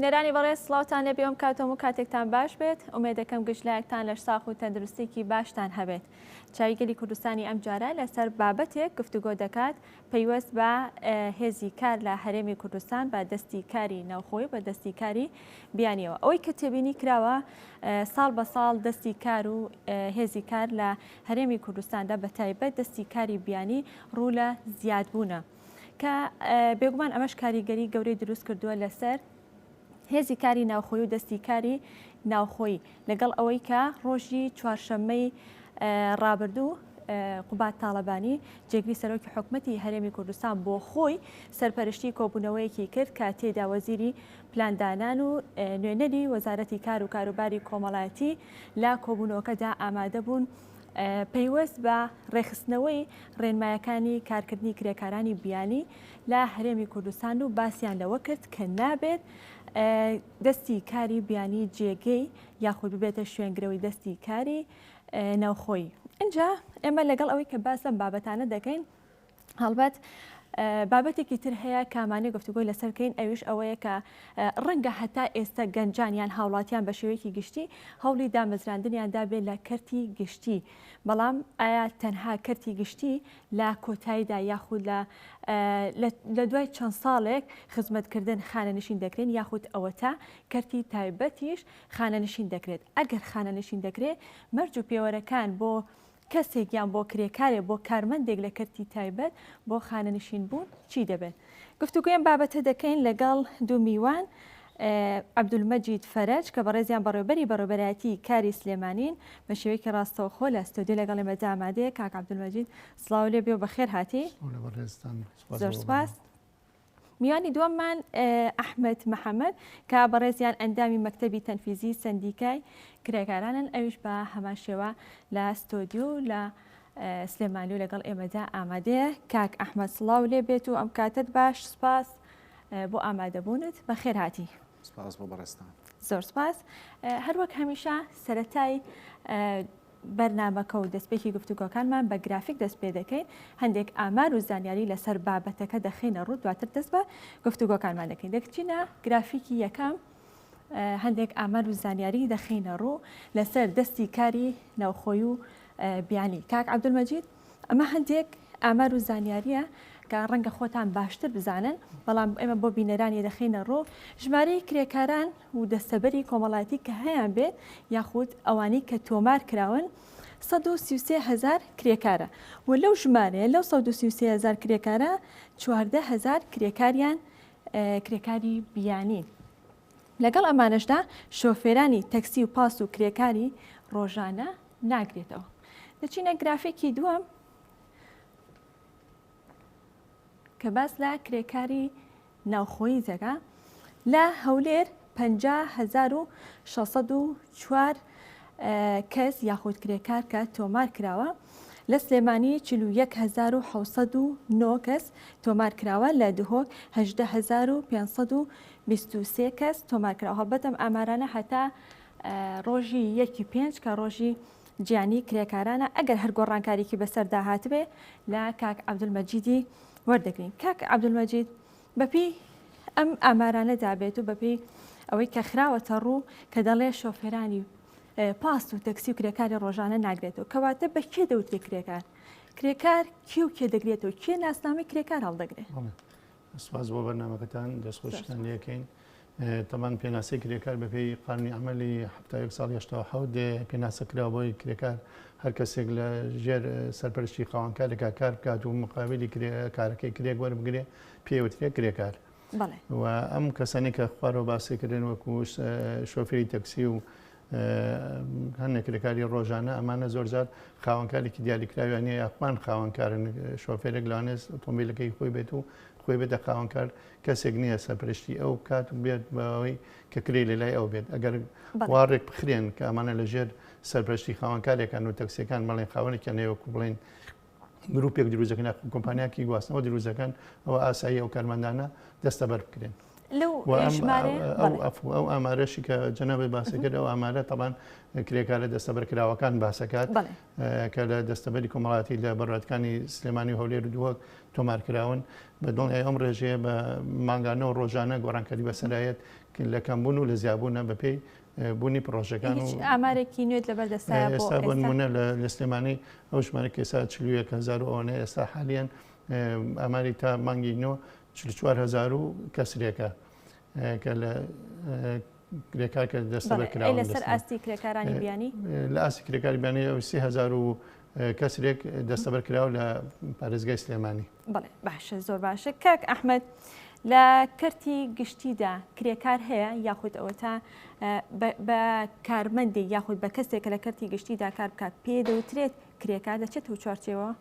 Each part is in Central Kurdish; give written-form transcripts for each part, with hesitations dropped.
بینەرانی بەڕێز سڵاوتان لێبێ ئەم کاتۆم و کاتێکتان باش بێت ئومێد دەکەم گشتلایەکتان لە ساخ و تەندروستێکی باشتان هەبێت. چاویگەلی کوردستانی ئەم جارە لەسەر بابەتێک گفتوگۆ دەکات پەیوەست بە هێزی کار لە هەرێمی کوردستان بە دەستی کاری ناوخۆی بە دەستی کاری بیانیەوە. ئەوەی کە تێبینی کراوە ساڵ بە ساڵ دەستی کار و هێزی کار لە هەرێمی کوردستاندا بە تایبەت دەستی کاری بیانی ڕوو لە زیادبوونە کە بێگومان ئەمەش کاریگەری گەورەی دروست کردووە لەسەر هێزی کاری ناوخۆی و دەستی کاری ناوخۆی لەگەڵ ئەوەی کە ڕۆژی چوارشەممەی ڕابردوو قوبات تاڵەبانی جێگری سەرۆکی حکوومەتی هەرێمی کوردستان بۆ خۆی سەرپەرشتی کۆبوونەوەیەکی کرد کە تێدا وەزیری پلاندانان و نوێنەری وەزارەتی کار و کاروباری کۆمەڵایەتی لە کۆبوونەوەکەدا ئامادە بوون پەیوەست بە ڕێخستنەوەی ڕێنمایەکانی کارکردنی کرێکارانی بیانی لە هەرێمی کوردستان و باسییان لەوە کرد کە نابێت دەستی کاری بیانی جێگەی یاخود ببێتە شوێنگرەوەی دەستی کاری ناوخۆی. اینجا ئێمە لەگەڵ ئەوەی کە باس لەم بابەتانە دەکەین هەڵبەت بابەتێکی تر هەیە کامانەی گفتوگۆی لەسەرکەین ئەویش ئەوەیە کە ڕەنگە هەتا ئێستا گەنجانیان هاوڵاتیان بە شێوەیەکی گشتی هەوڵی دامەزراندنیاندا بێت لە کەرتی گشتی بەڵام ئایا تەنها کەرتی گشتی لە کۆتاییدا یاخود لە دوای چەند ساڵێک خزمەتکردن خانەنشین دەکرێن یاخود ئەوە تا کەرتی تایبەتیش خانەنشین دەکرێت. ئەگەر خانەنشین دەکرێت مەرج و پێوەرەکان بۆ کەسێکیان بۆ کرێکارێ بۆ کارمەندێک لە کەرتی تایبەت بۆ خانەنشین بوون چی دەبێت؟ گفتوگویان بابەتە دەکەین لەگەڵ دوو میوان عەبدولمەجید فەرەج کە بەڕێزیان بەڕێوەبەرایەتی کاری سلێمانین بە شێوەیەکی ڕاستەوخۆ لە ستۆدیۆ لەگەڵ ئێمەدا ئامادەیە. کاک عەبدولمەجید سڵاو لێ بێ و بەخێر هاتی. زۆر سوپاس. میوانی دووەممان ئەحمەد محەممەد کە بەڕێزیان ئەندامی مەکتەبی تەنفیزی سندیکای کرێکارانن ئەویش بە هەمان شێوە لە ستۆدیۆ لە سلێمانی و لەگەڵ ئێمەدا ئامادەیە. کاک ئەحمەد سڵاو لێ بێت و ئەم کاتت باش سپاس بۆ ئامادەبوونت بەخێر هاتی. سپاس بۆ بەڕێستان. زۆر سپاس. هەروەک هەمیشە سەرەتای بەرنامەکە و دەستپێکی گفتوگۆکانمان بە گرافیک دەست پێ دەکەین هەندێک ئامار و زانیاری لەسەر بابەتەکە دەخینە ڕوو دواتر دەست بە گفتوگۆکانمان دەکەین. دەکچینە گرافیکی یەکەم هەندێک ئامار و زانیاری دەخینە ڕوو لەسەر دەستی کاری ناوخۆی و بیانی. کاک عەبدولمەجید ئەمە هەندێک ئامار و زانیاریە کە ڕەنگە خۆتان باشتر بزانن بەڵام ئێمە بۆ بینەرانی دەخینە ڕۆ ژمارەی کرێکاران و دەستەبەری کۆمەڵایەتی کە هەیەیان بێت یاخود ئەوانەی کە تۆمار کراون 133,000 کرێکارە و لەو ژمارەیە لەو 133,000 کرێکارە 14,000 کرێکاریان کرێکاری بیانی. لەگەڵ ئەمانەشدا شۆفێرانی تەکسی و پاس و کرێکاری ڕۆژانە ناگرێتەوە. دەچینە گرافێکی دووەم کە باس لە کرێکاری ناوخۆیی دەکا لە هەولێر 50,604 کەس یاخود کرێکار کە تۆمار کراوە لە سلێمانی 41,709 کەس تۆمار کراوە لە دهۆک 18,523 کەس تۆمار کراوە. هەڵبەتەم ئامارانە هەتا ڕۆژی 1/5 کە ڕۆژی گیانی کرێکارانە ئەگەر هەر گۆڕانکاریکی بەسەردا هاتبێ لە کاک عەبدولمەجیدی وەردەگرین. کاک عەبدولمەجید بەپی ئەم ئامارانە دابێت و بەپی ئەوەی کە خراوەتە ڕوو کە دەڵێ شۆفێرانی پاس و تەکسی و کرێکاری ڕۆژانە ناگرێتەوە کەواتە بە کێ دەوتێ کرێکار کێ و کێ دەگرێتەوە کێ ناسنامەی کرێکار هەڵدەگرێت؟ سپاس بۆ بەرنامەکەتان دەستخۆشتان لەکەین. تەمان پێناسی کرێکار بەپێی قانونی عملی 1970 پێناسەکراوە بۆی کرێکار هەر کەسێک لە ژێر سەرپەرشتی خاوەنکارێکا کار بکات و مقابلی کارەکەی کرێک وەربگرێ پێوترێ کرێکار. و ئەم کەسانی کە خوارەوە باسیکردن وەکو شۆفێری تەکسی و هەندێک کرێکاری ڕۆژانە ئەمانە زۆرجار خاوەنکارێکی دیاریکراویانە یاخوان خاوەنکارن شۆفێرێک لەوانێت ئۆتۆمبیلەکەی خۆی بێت و خۆی بێتە خاوەنکار کەسێک نییە سەرپەرشتی ئەو کات بێت بەوەی کە کرێ لە لای ئەو بێت. ئەگەر وارێک بخرێن کە ئەمانە لە ژێر سەرپەرشتی خاوەنکارێکان و تەکسیەکان بەڵێن خاوەنێکیان هەیەوەکو بڵێن گروپێک دروستەکەن کۆمپانیاکی گواستنەوە دروستەکەن ئەوە ئاسایی ئەو کارمەندانە دەستە بەر بکرێن. لەو ژمارە ئەو ئامارەشی کە جەنابێت باسەکرد ئەو ئامارە تەبان کرێکارە دەستەبەرکراوەکان باسەکات کە لە دەستەبەری کۆمەڵاتی لە بەڕاتەکانی سلێمانی و هەولێر و دووەک تۆمارکراون بە دڵی ئەم ڕێژەیە بە مانگانە و ڕۆژانە گۆڕانکاری بەسەرایەت لە کەمبوون و لە زیابوونە بەپێی بوونی پرۆژەکان و ئامارێکی نوێت لەبەر ئێستا بۆ نمونە لە سلێمانی ئەو ژمارە کێسا 41,000 ئەوانە ئێستا حالیان ئاماری تا مانگی نۆ 44,000 کەسرێکە کە لە کرێکار کە دەستەبەرکراون لەسەر ئاستی کرێکارانی بیانی لە ئاستی کرێکاری بیانی 30,000 کەسرێک دەستەبەرکراو لە پارێزگای سلێمانی. بەڵێ باشە زۆر باشە. کاک ئەحمەد لە کەرتی گشتیدا کرێکار هەیە یاخود ئەوە تا بە کارمەندی یاخود بە کەسێک لە کەرتی گشتیدا کار بکات پێ دەوترێت کرێکار دەچێت و چوارچێەوە؟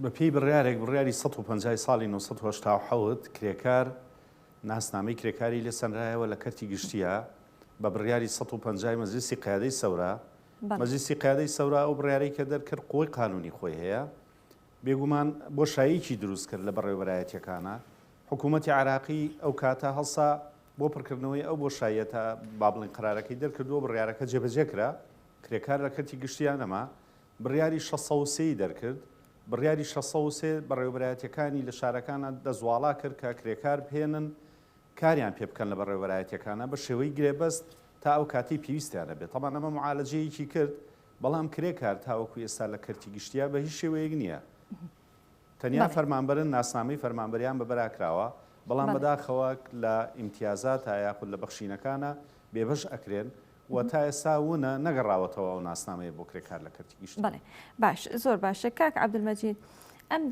بەپێی بڕیاری 150 ساڵی 1970 کرێکار ناسنامەی کرێکاری لێ سەنرایەوە لە کەرتی گشتیە بە بڕیاری 150 مەجلیسی قیادەی سەورە. مەجلیسی قیادەی سەورە ئەو بڕیارەی کە دەرکرد قۆی قانونی خۆی هەیە بێگومان بۆ شایەکی دروست کرد لە بەڕێوەبەرایەتیەکانە. حکوومەتی عراقی ئەو کاتە هەڵسا بۆ پڕکردنەوەی ئەو بۆ شایەتە با بڵێن قرارەکەی دەرکردووە بڕیارەکە جێبەجێکرا کرێکار لە کەرتی گشتیان ئەمە بڕیاری 603 دەرکرد. بڕیاری 603 بەڕێوەبەرایەتیەکانی لە شارەکانە دەزواڵا کرد کە کرێکار بهێنن کاریان پێ بکەن لە بەڕێوەبەرایەتیەکانە بە شێوەی گرێبەست تا ئەو کاتی پێویستیانە بێت. تەمان ئەمە معالەجەیەکی کرد بەڵام کرێکار تاوەکو ئێستا لە کەرتی گشتیا بە هیچ شێوەیەک نییە. تەنیا فەرمانبەرن ناسنامەی فەرمانبەریان بەبەراکراوە بەڵام بەداخەوە لە ئیمتیازات یاخود لە بەخشینەکانە بێبەش ئەکرێن و تا ئێستا وونە نەگەڕاوەتەوە ئەو ناسنامەیە بۆ کرێکار لە کەرتی گشتی. بەڵێ باش زۆر باشە. کاک عەبدولمەجید ئەم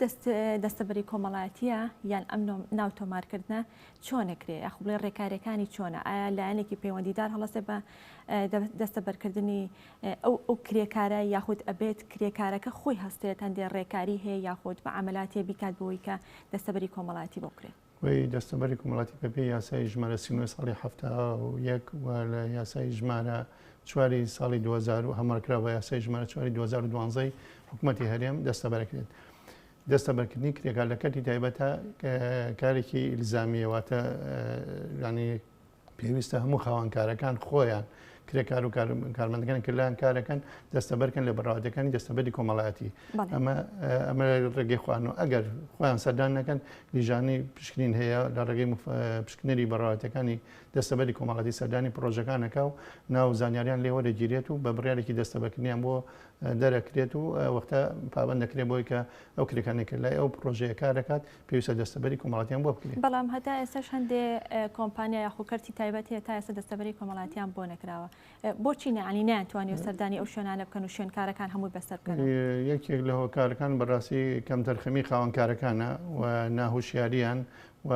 دەستەبەری کۆمەڵایەتیە یان ئەم ناو تۆمارکردنە چۆنەکرێ یاخ بڵێ ڕێکارەکانی چۆنە؟ ئایا لایەنێکی پەیوەندیدار هەڵەسێ بە دەستەبەرکردنی ئەو کرێکارە یاخود ئەبێت کرێکارەکە خۆی هەستێت هەندێک ڕێکاری هەیە یاخود بە عەمەلاتی بیکات بۆی کە دەستەبەری کۆمەڵایەتی بۆ بکرێت؟ وی دەستەبەری کۆمەڵاتی بەپێی یاسای ژمارە 39 ساڵی 71 و لە یاسای ژمارە 4 ساڵی 2000 و هەمارکرا بە یاسای ژمارە 4 2012 حکوومەتی هەرێم دەستەبەرکرێت. دەستەبەرکردنی کرێکار لە کەرتی تایبەتە کارێکی ئیلزامیەوەتە ینی پێویستە هەموو خاوەنکارەکان خۆیان کرێکار و کارمەندەکان کردیان کارەکەن دەستەبەرکەن لە بەڕاوەتەکانی دەستەبەری کۆمەڵایەتی. ئەمە ڕێگەی خوانەوە ئەگەر خۆیان سەردان نەکەن لیژانی پشکنین هەیە لە ڕێگەی پشکنەری بەڕاوەتەکانی دەستەبەری کۆمەڵاتی سەردانی پرۆژەکانەکە و ناو زانیاریان لێوە دەگیرێت و بە بڕیارێکی دەستەبەرکردنیان بۆ دەرەکرێت و وەختە پابەند دەکرێت بۆی کە ئەو کرێکانی کرد لای ئەو پرۆژەیە کار دەکات پێویستە دەستەبەری کۆمەڵاتیان بۆ بکرێت. بەڵام هەتا ئێستاش هەندێک کۆمپانیا یاخوکەرتی تایبەت هەیە تا ئێستا دەستەبەری کۆمەڵاتیان بۆ نەکراوە. بۆچی نەعنی نەیانتوانی سەردانی ئەو شوێنانە بکەن و شوێنکارەکان هەمووی بەسەر بکەن؟ یەکێک لە هۆکارەکان بەڕاستی کەم تەرخەمی خاوەنکارەکانە و ناهوشیاریان و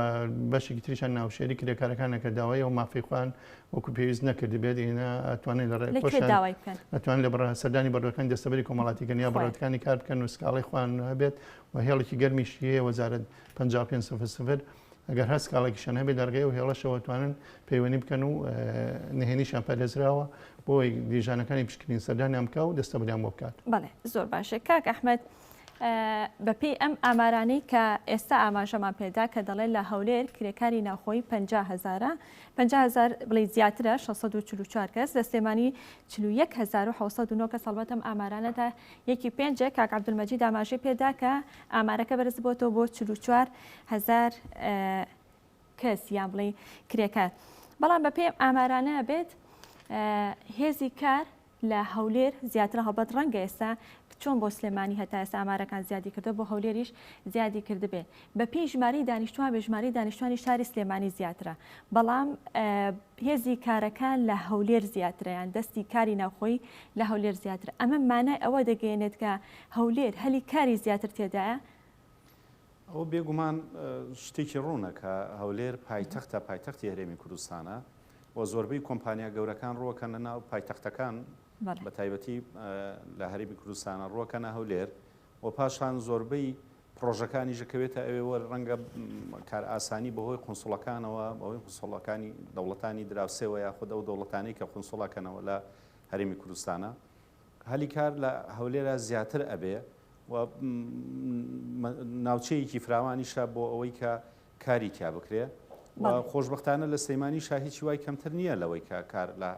بەشێکی تریشان ناوشێری کرێکارەکانە کە داوای ئەو مافیخوان وەکو پێویست نەکردی بێت ئەتوانین لە ئەتوان لە سەردانی بەڕەکان دەستەبەری کۆمەڵاتیکەن یا بەڕەتەکانی کار بکەن و سکاڵی خوان هەبێت و هێڵێکی گەرمیشی هەیە وەزارەت 55 ئەگەر هەست سکاڵێکیشان هەبێت دەرگای و هێڵەشەوە توانن پەیوەنی بکەن و نهێنیشان پارێزراوە بۆی دیژانەکانی پشکنین سەردانیان بکە و دەستەبەریان بۆ بکات. بەڵێ زۆر باشە. کاک ئەحمەد بەپێی ئەم ئامارانەی کە ئێستا ئاماژەمان پێدا کە دەڵێن لە هەولێر کرێکاری ناوخۆی 50,000 بڵێ زیاترە 644 کەس لە سلێمانی 41,709 کەس هەڵبەت ئەم ئامارانەدا یەکی پێنجە. کاک عەبدولمەجید ئاماژەی پێدا کە ئامارەکە بەرز بۆتەوە بۆ 44,000 کەس یان بڵێ کرێکار. بەڵام بەپێی ئەم ئامارانە بێت هێزی کار لە هەولێر زیاترە هەڵبەت ڕەنگە ئێستا چۆن بۆ سلێمانی هەتا ئێستا ئامارەکان زیادی کردو بۆ هەولێریش زیادی کردبێ. بەپێی ژماری دانیشتوان بە ژماری دانیشتوانی شاری سلێمانی زیاترە بەڵام هێزی کارەکان لە هەولێر زیاترەیان دەستی کاری ناوخۆی لە هەولێر زیاترە. ئەمە مانای ئەوە دەگەێنێت کە هەولێر هەلی کاری زیاتر تێدایە؟ ئەو بێگومان شتێکی ڕوونە کە هەولێر پایتەختی هەرێمی کوردستانە و زۆربەی کۆمپانیا گەورەکان ڕوەکەن لە ناو پایتەختەکان بە تایبەتی لە هەرێمی کوردستانە ڕوەکەنە هەولێر و پاشان زۆربەی پرۆژەکانی ژەکەوێتە ئەوێ ڕەنگە کار ئاسانی بەهۆی قونسوڵەکانەوە بەهۆی قونسوڵەکانی دەوڵەتانی دراوسێەوە یاخود ئەو دەوڵەتانی کە قونسوڵەکەنەوە لە هەرێمی کوردستانە هەلی کار لە هەولێرە زیاتر ئەبێ و ناوچەیەکی فراوانیشە بۆ ئەوەی کە کاری تیا بکرێ خۆشببختانە لە سلەیمانی شا هیچی وای کەمتر نییە لەوەی کە کار لە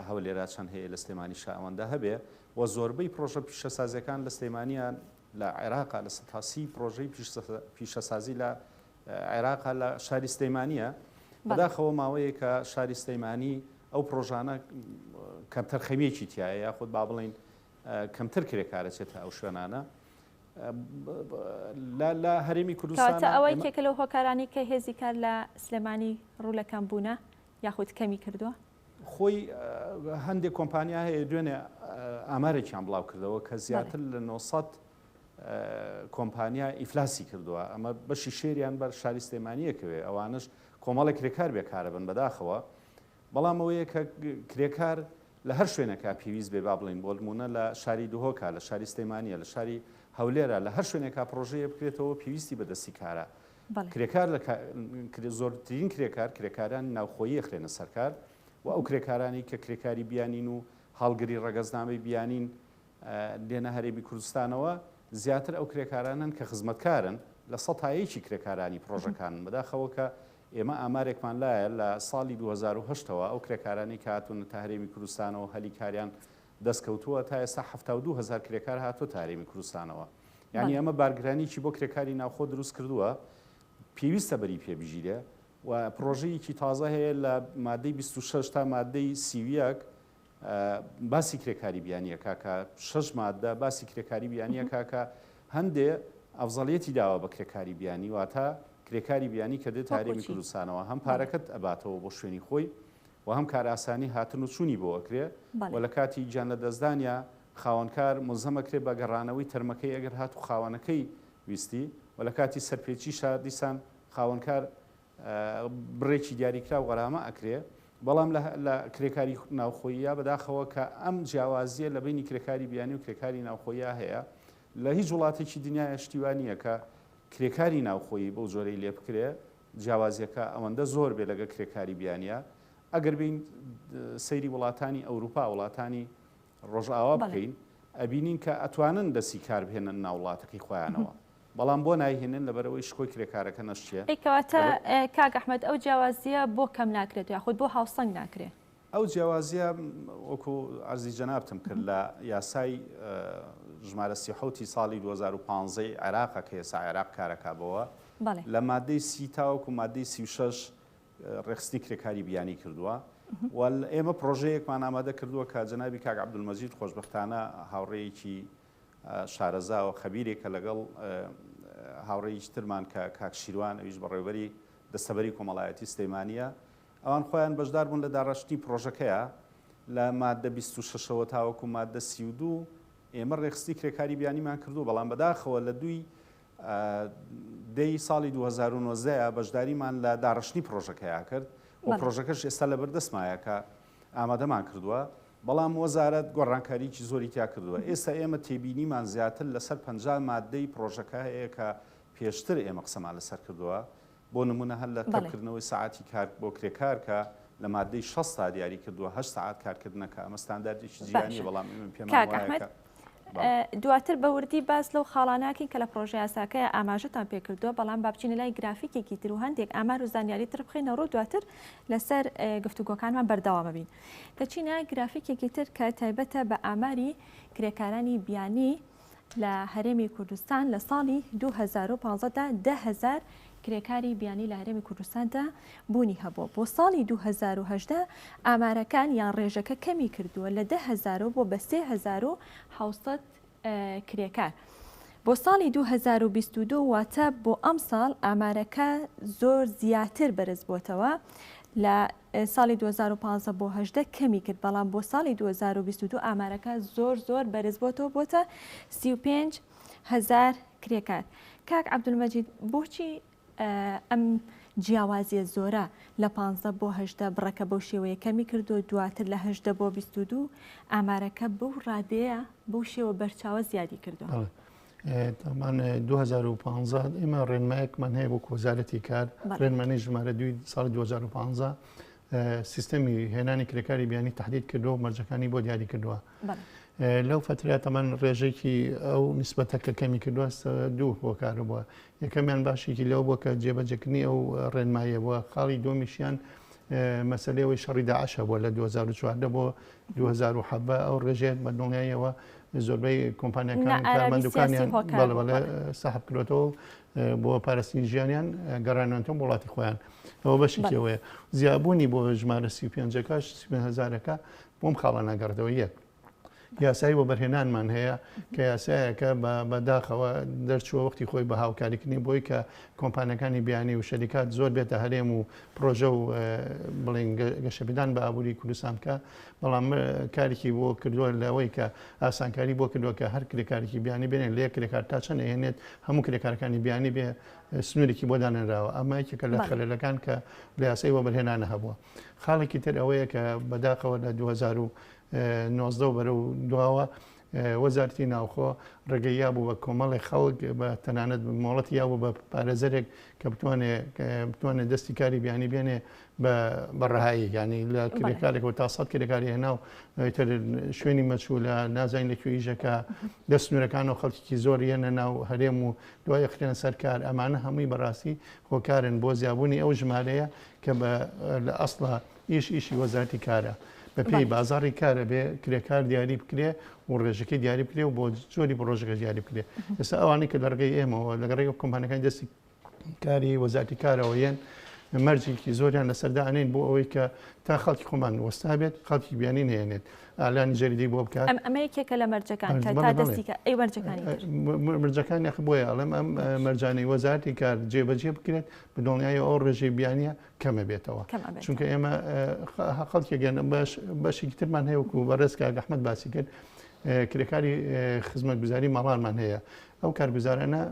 هەولێرا چەند هەیە لە سلەیمانی شا ئەوەندە هەبێ و زۆربەی پرۆژە پیشەسازیەکان لە سلەیمانیان لە عێراقا لە سەتاسی پرۆژەی پیشەسازی لە عێراقا لە شاری سلەیمانیە بەداخەوە ماوەیە کە شاری سلەیمانی ئەو پرۆژانە کەمتر خەمێکی تایە یاخود با بڵین کەمتر کرێکارەچێتە ئەو شوێنانە لە هەرێمی کوردستان ئەوەی کێکە لەو هۆکارانی کە هێزی کار لە سلێمانی ڕوولەکان بوونە یاخود کەمی کردووە خۆی هەندێک کۆمپانیا هەیە دوێنێ ئامارێکیان بڵاو کردەوە کە زیاتر لە 900 کۆمپانیا ئیفلاسی کردووە ئەمە بەشی شێریان بەر شاری سلێمانیەکەوێ ئەوانش کۆمەڵی کرێکار بێکارە بن بەداخەوە بەڵام ئەوەیە کە کرێکار لە هەر شوێنێکا پێویست بێ با بڵین بۆ نمونە لە شاری دوهۆکە لە شاری سلێمانیە لە شاری هەولێرە لە هەر شوێنێکا پرۆژەیە بکرێتەوە پێویستی بەدەستی کارە کرێکار زۆرترین کرێکاران ناوخۆیی خوێنە سەرکار و ئەو کرێکارانی کە کرێکاری بیانین و هەڵگری ڕەگەزنامەی بیانین لێنە هەرێمی کوردستانەوە زیاتر ئەو کرێکارانن کە خزمەتکارن لە سەتایەکی کرێکارانی پرۆژەکان بەداخەوە کە ئێمە ئامارێکمان لایە لە ساڵی 2010ەوە ئەو کرێکارانی کە هاتوونە تا هەرێمی کوردستانەوە هەلی کاریان دەستکەوتووە تا ئێستا 72000 کرێکار هاتووە تا هەرێمی کوردستانەوە یعنی ئەمە بارگرانیی بۆ کرێکاری ناوخۆ دروست کردووە پێویستە بەری پێبژیرێ و پرۆژەیەکی تازە هەیە لە مادەی 26 تا مادەی 30 باسی کرێکاری بیانیە کاکە 6 مادە باسی کرێکاری بیانیە کاکە هەندێ ئەفزەڵیەتی داوە بە کرێکاری بیانی واتە کرێکاری بیانی کە دێت هەرێمی کوردستانەوە هەم پارەکەت ئەباتەوە بۆ شوێنی خۆی و هەم کاراسانی هاتن و چوونی بۆ ئەکرێ و لە کاتی گیان لە دەستدانیا خاوەنکار مزەمەکرێ بە گەڕانەوەی تەرمەکەی ئەگەر هات و خاوەنەکەی ویستی و لە کاتی سەرپێچی شار دیسان خاوەنکار بڕێکی دیاریکرا و غەرامە ئەکرێ بەڵام لە کرێکاری ناوخۆییە بەداخەوە کە ئەم جیاوازیە لە بینی کرێکاری بیانی و کرێکاری ناوخۆیە هەیە لە هیچ وڵاتێکی دنیای شتیوانیە کە کرێکاری ناوخۆیی بەو جۆرەی لێ بکرێ جیاوازیەکە ئەوەندە زۆر بێ لەگە کرێکاری بیانیە ئەگەر بین سەیری وڵاتانی ئەوروپا وڵاتانی ڕۆژئاوا بکەین ئەبینین کە ئەتوانن دەستی کار بهێنن ناو وڵاتەکەی خۆیانەوە بەڵام بۆ نایهێنن لەبەرەوەی شکۆی کرێکارەکە نەشتیە ئەیکەواتە کاک ئەحمەد ئەو جیاوازیە بۆ کەم ناکرێت یاخود بۆ هاوسەنگ ناکرێت ئەو جیاوازیە وەکو عەرزی جەنابتم کرد لە یاسای ژمارە 37 ساڵی 2015 عێراقە کە ئێستا عێراق کارەکابەوە لە مادەی 30 تاوەکو مادەی 36 ڕێخستی کرێکاری بیانی کردووە و ئێمە پرۆژەیەکمان ئامادە کردووە کە جەنابی کاک عەبدولمەجید خۆشبەختانە هاوڕێیەکی شارەزا و خەبیرێکە لەگەڵ هاوڕێیی ترمان کە کاک شیروان ئەویش بەڕێوەبەری دەستەبەری کۆمەڵایەتی سلەیمانیە ئەوان خۆیان بەشدار بوون لە داڕشتی پرۆژەکەیە لە مادە 26ەوە تاوەکو مادە 32 ئێمە ڕێخستی کرێکاری بیانیمان کردو بەڵام بەداخەوە لە دوی دەی ساڵی 2019 بەشداریمان لە داڕشتنی پرۆژەکەیان کرد و پرۆژەکەش ئێستا لە بەردەستمایە کە ئامادەمان کردووە بەڵام وەزارەت گۆڕانکاریی زۆری تیا کردووە ئێستا ئێمە تێبینیمان زیاتر لەسەر 50 مادەی پرۆژەکە هەیە کە پێشتر ئێمە قسەمان لەسەر کردووە بۆ نمونە هەر لە کەمکردنەوەی ساعتی کار بۆ کرێکار کە لە مادەی 6 تا دیاری کردووە 8 ساعت کارکردنەکە ئەمە ستانداردێکی جیهانی بەڵام پێمان وایە دواتر بە وردی باس لەو خاڵاناکەین کە لە پرۆژه یاساکەیە ئاماژەتان پێکردووە بەڵام با بچینە لای گرافیکێکی تر و هەندێک ئامار و زانیاری تر بخینە ڕوو دواتر لەسەر گفتوگۆکانمان بەردەوامە بین دەچینە گرافیکێکی تر کە تایبەتە بە ئاماری کرێکارانی بیانی لە هەرێمی کوردستان لە ساڵی 2015دا 10,000 کرێکاری بیانی لە هەرێمی کوردستاندا بوونی هەبووە بۆ ساڵی 2018 ئامارەکان یان ڕێژەکە کەمی کردووە لە 10,000 بۆ بە 3,700 کرێکار بۆ ساڵی 2022 واتە بۆ ئەم ساڵ ئامارەکە زۆر زیاتر بەرز بۆتەوە لە ساڵی 2015 بۆ 18 کەمی کرد بەڵام بۆ ساڵی 2022 ئامارەکە زۆر بەرز بۆتەوە بۆتە 35,000 کرێکار کاک عەبدولمەجید بۆچی ئەم جیاوازیە زۆرە لە 15 بۆ 18 بڕەکە بەو شێوەیە کەمی کردو دواتر لە 18 بۆ 22 ئامارەکە بەو ڕادەیە بەو شێوە بەرچاوە زیادی کردووە. تامان 2015 ئێمە ڕێنمایەکمان هەیە بۆ وەزارەتی کار ڕێنمانەی ژمارە 2 ساڵی 2015 سیستەمی هێنانی کرێکاری بیانی تهدید کردو و مەرجەکانی بۆ دیاری کردووە. لەو فترە تەمان ڕێژێکی ئەو نسبەتەکە کەمی کردووە دوو بۆ کارە بووە. یەکەمیان باشێکی لەو بووە کە جێبەجەکردنی ئەو ڕێنمایە بووە خاڵی دۆمیشیان مەسلەوەی شەڕی داعشە بووە لە 2014 بۆ 2007 ئەو ڕێژێت بە دڵنیایەوە زۆربەی کۆمپانیەکان کارمەندەکانیان بەڵێ ساحب کردێتەوە بۆ پاراستنی ژیانیان گەڕانێتەوە وڵاتی خۆیان. ئەوە بەشێکەوەیە زیابوونی بۆ ژمارە 35 هزارەکە بۆم خاڵە ناگەڕێتەوە یەک. یاسایی بۆ بەرهێنانمان هەیە کە یاسایەکە بەداخەوە دەرچووە وەختی خۆی بە هاوکاریکردنی بۆی کە کۆمپانیەکانی بیانی و شەریکات زۆر بێتە هەرێم و پرۆژە و بڵین گەشەبیدان بە ئابووری کوردستان بکە بەڵام کارێکی بۆ کردووە لەوەی کە ئاسانکاری بۆ کردووە کە هەر کرێکارێکی بیانی بێنێت لێ کرێکار تا چەند هێنێت هەموو کرێکارەکانی بیانی بێ سنوورێکی بۆ دانراوە ئەمە یەکێکە لە خەلەلەکان کە لە یاسایی بۆ بەرهێنانە هەبووە. خاڵێکی تر ئەوەیە کە بەداخەوە لە 2019 بەرە و دواوە وەزارەتی ناوخۆ ڕێگەییا بوو بە کۆمەڵی خەڵک بە تەنانەت مۆڵەتی یا بوو بە پارێزەرێک کە بتوانێت دەستی کاری بیانی بێنێ بە ڕەهایی ینی لە کرێکارێکەوە تا 100 کرێکاری هێنا و شوێنی مەچوو لە نازانین لەکوێ ئیژەکە دەستنوورەکان و خەڵکیی زۆر یەنە ناو هەرێم و دوای خرێنە سەرکار ئەمانە هەمووی بەڕاستی هۆکارن بۆ زیابوونی ئەو ژمارەیە کە لە ئەسڵە ئیشی وەزارەتی کارە. بە پێی بازاری کارە بێ کرێکار دیاری بکرێ و ڕێژەکەی دیاری بکرێ و بۆ زۆری پرۆژەکە دیاری بکرێ. ئێستا ئەوانەی کە لەڕگەی ئێمەوە لە ڕێگە کۆمپانیەکانی دەستی کاری وەزارەتی کارەوە یەن مەرجێکی زۆریان لەسەردانێن بۆ ئەوەی کە تا خەڵکی خۆمان وەستا بێت خەڵکی بیانی نهێنێت ئالانی جەریدەی بۆ بکات. ئەمە یەکێکە لە مەرجەکان کە تا دەستی ئەی مەرجەکانی یخ بۆیە ئەڵێم ئەم مەرجانەی وەزارەتی کار جێبەجێ بکرێت بە دڵنیایی ئەو ڕێژەی بیانیە کەمە بێتەوە چونکە ئێمە خەڵکێگەن بەشێکی ترمان هەیە وەکو بەڕێزکە ئەحمەد باسی کرد کرێکاری خزمەتگوزاری ماڵانمان هەیە. ئەو کارگوزارانە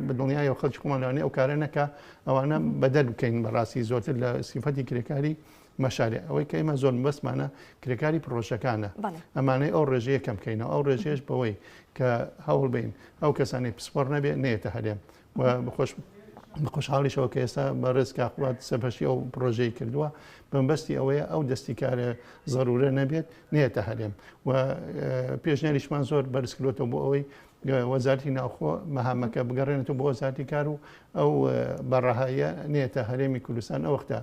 بە دڵنیایەوە خەڵکی خۆمان لەوانەیە ئەو کارانەکە ئەوانە بەدەر بکەین بەڕاستی زۆرتر لە سیفەتی کرێکاری مەشارێ ئەوەی کە ئێمە زۆر بەسمانە کرێکاری پرۆژەکانە ئەمانەی ئەو ڕێژەیە کەم بکەینەوە ئەو ڕێژێش بەوەی کە هەوڵ بین ئەو کەسانی پسپۆر نەبێ نێتە هەرێم بەخۆشحاڵیشەوە کە ئێستا بە ڕێزکە قوڵات سەرپەشی ئەو پرۆژەی کردووە بەمبەستی ئەوەیە ئەو دەستیکارە ضرورە نەبێت نێتە هەرێم و پێشنیاریشمان زۆر بەرزکردوێتەوە بۆ ئەوەی وەزارەتی ناوخۆ مەهامەکە بگەڕێنێتەوە بۆ وەزارەتی کار و ئەو بەڕەهایە نێتە هەرێمی کوردستان ئەو وەختە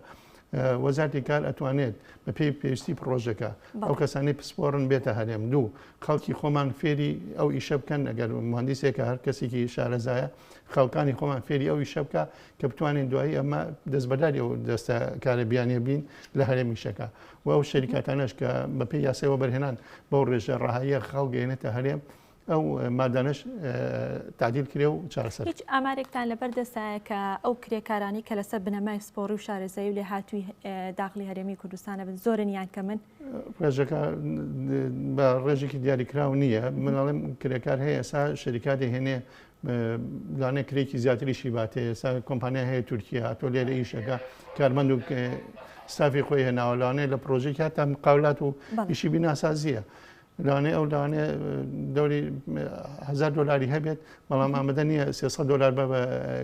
وەزارەتی کار ئەتوانێت بە پێی پێویستی پرۆژەکە ئەو کەسانی پسپۆرن بێتە هەرێم دوو خەڵکی خۆمان فێری ئەو ئیشە بکەن ئەگەر مهندسێکە هەر کەسێکی شارەزایە خەڵکانی خۆمان فێری ئەو ئیشە بکە کە بتوانین دوایی ئەمە دەستبەداری ئەو دەستە کارە بیانێ بین لە هەرێمیشەکە و ئەو شەریکاتانەش کە بە پێی یاسایەوە بەرهێنان بەو ڕێژە ڕەهاییە خەڵگەێنێتە هەرێم ئەو مادانش تعدیل کرێ و چارەسەر. هیچ ئامارێکتان لەبەر دەستایە کە ئەو کرێکارانی کە لەسەر بنەمای سپۆڕی و شارەزایی و لێ هاتووی داخلی هەرێمی کوردستانە بن زۆرن یان کە من ڕێژەکە بە ڕێژێکی دیاریکرااو نییە مناڵێم کرێکار هەیە ئێستا شەریکاتی هێنێ لانە کرێکی زیاتریشی باتێ ئێستا کۆمپانیا هەیە تورکیا تۆ لێرە ئیشەکە کارمەند و ستافی خۆی هێناوەلانێ لە پرۆژێکی هاتە مقاولات و ئیشی بیناسازیە. لەوانەیە ئەو لەوانەیە دەوری $1000 هەبێت بەڵام ئامادە نییە $300 بە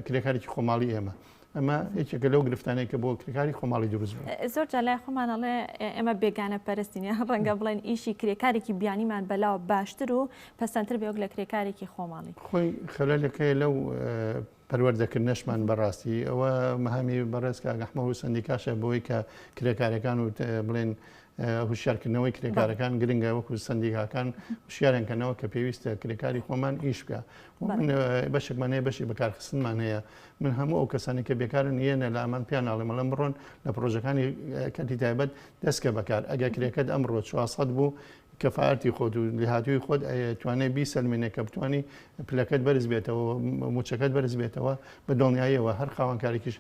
کرێکارێکی خۆماڵی ئێمە. ئەمە یەکێکە لەو گرفتانەیە کە بۆ کرێکاری خۆماڵی دروست بوو. زۆر جا لای خۆمانەڵێ ئێمە بێگانە پەرستینە ڕەنگە بڵێن ئیشی کرێکارێکی بیانیمان بەلاوە باشتر و پەسەندتر بێوەک لە کرێکارێکی خۆماڵی. خۆی خەلەلەکەی لەو پەروەردەکردنەشمان بەڕاستی ئەوە مەهامی بەڕێزکە ئەحمەد و سەندیکاشە بۆی کە کرێکارەکان و بڵێن هوشیارکردنەوەی کرێکارەکان گرنگە وەکو سندیکاکان هوشیارێنکەنەوە کە پێویستە کرێکاری خۆمان ئیش بکە بەشێکمان هەیە بەشی بەکارخستنمان هەیە من هەموو ئەو کەسانی کە بێکارن یەنە لە ئەمان پیان ناڵێ مەڵم بڕۆن لە پرۆژەکانی کەتی تایبەت دەستکە بەکار ئەگە کرێکەت ئەمڕۆ 400 بوو کەفاەتی خۆت و لێهاتووی خۆت توانێت بیسەلمێنێ کە بتوانانی پلەکەت بەرز بێتەوە موچەکەت بەرز بێتەوە بە دڵنیاییەوە هەر خاوەنکارێکیش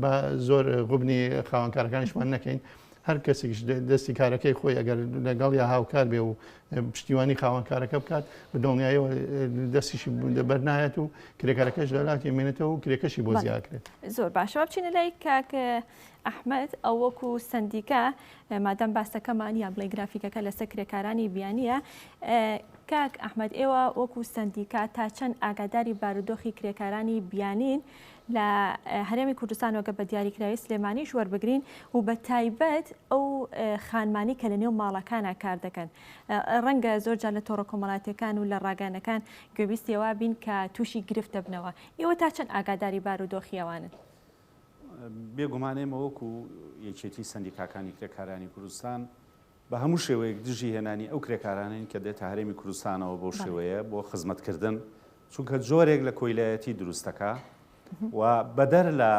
بە زۆر غوبنی خاوەنکارەکانیشمان نەکەین هەر کەسێکیش دەستی کارەکەی خۆی ئەگەر لەگەڵ یا هاوکار بێ و پشتیوانی خاوەنکارەکە بکات بە دڵنیاییەوە دەستیشی بەرنایەت و کرێکارەکەش لەلاتی مێنێتەوە و کرێکەشی بۆ زیاکرێت. زۆر باشەوە بچینە لای کاکە ئەحمەد ئەو وەکو سندیکە مادەم باسەکەمان یا بڵێ گرافیکەکە لەسەر کرێکارانی بیانیە کاک ئەحمەد ئێوە وەکو سەندیکا تا چەند ئاگاداری بارودۆخی کرێکارانی بیانین لە هەرێمی کوردستان وەگە بە دیاریکراوی سلێمانیش وەربگرین و بە تایبەت ئەو خانمانی کە لە نێو ماڵەکانە کار دەکەن ڕەنگە زۆرجار لە تۆڕە کۆمەڵاتیەکان و لە ڕاگانەکان گوێبیستیەوە بین کە تووشی گرفت دەبنەوە ئێوە تا چەند ئاگاداری بارودۆخی ئەوانن؟ بێگومانێمە وەکو یەکێتی سەندیکاکانی کرێکارانی کوردستان بە هەموو شێوەیەک دژی هێنانی ئەو کرێکارانین کە دێتە هەرێمی کوردستانەوە بۆ شێوەیە بۆ خزمەتکردن چونکە جۆرێک لە کۆیلایەتی دروستەکە و بەدەر لە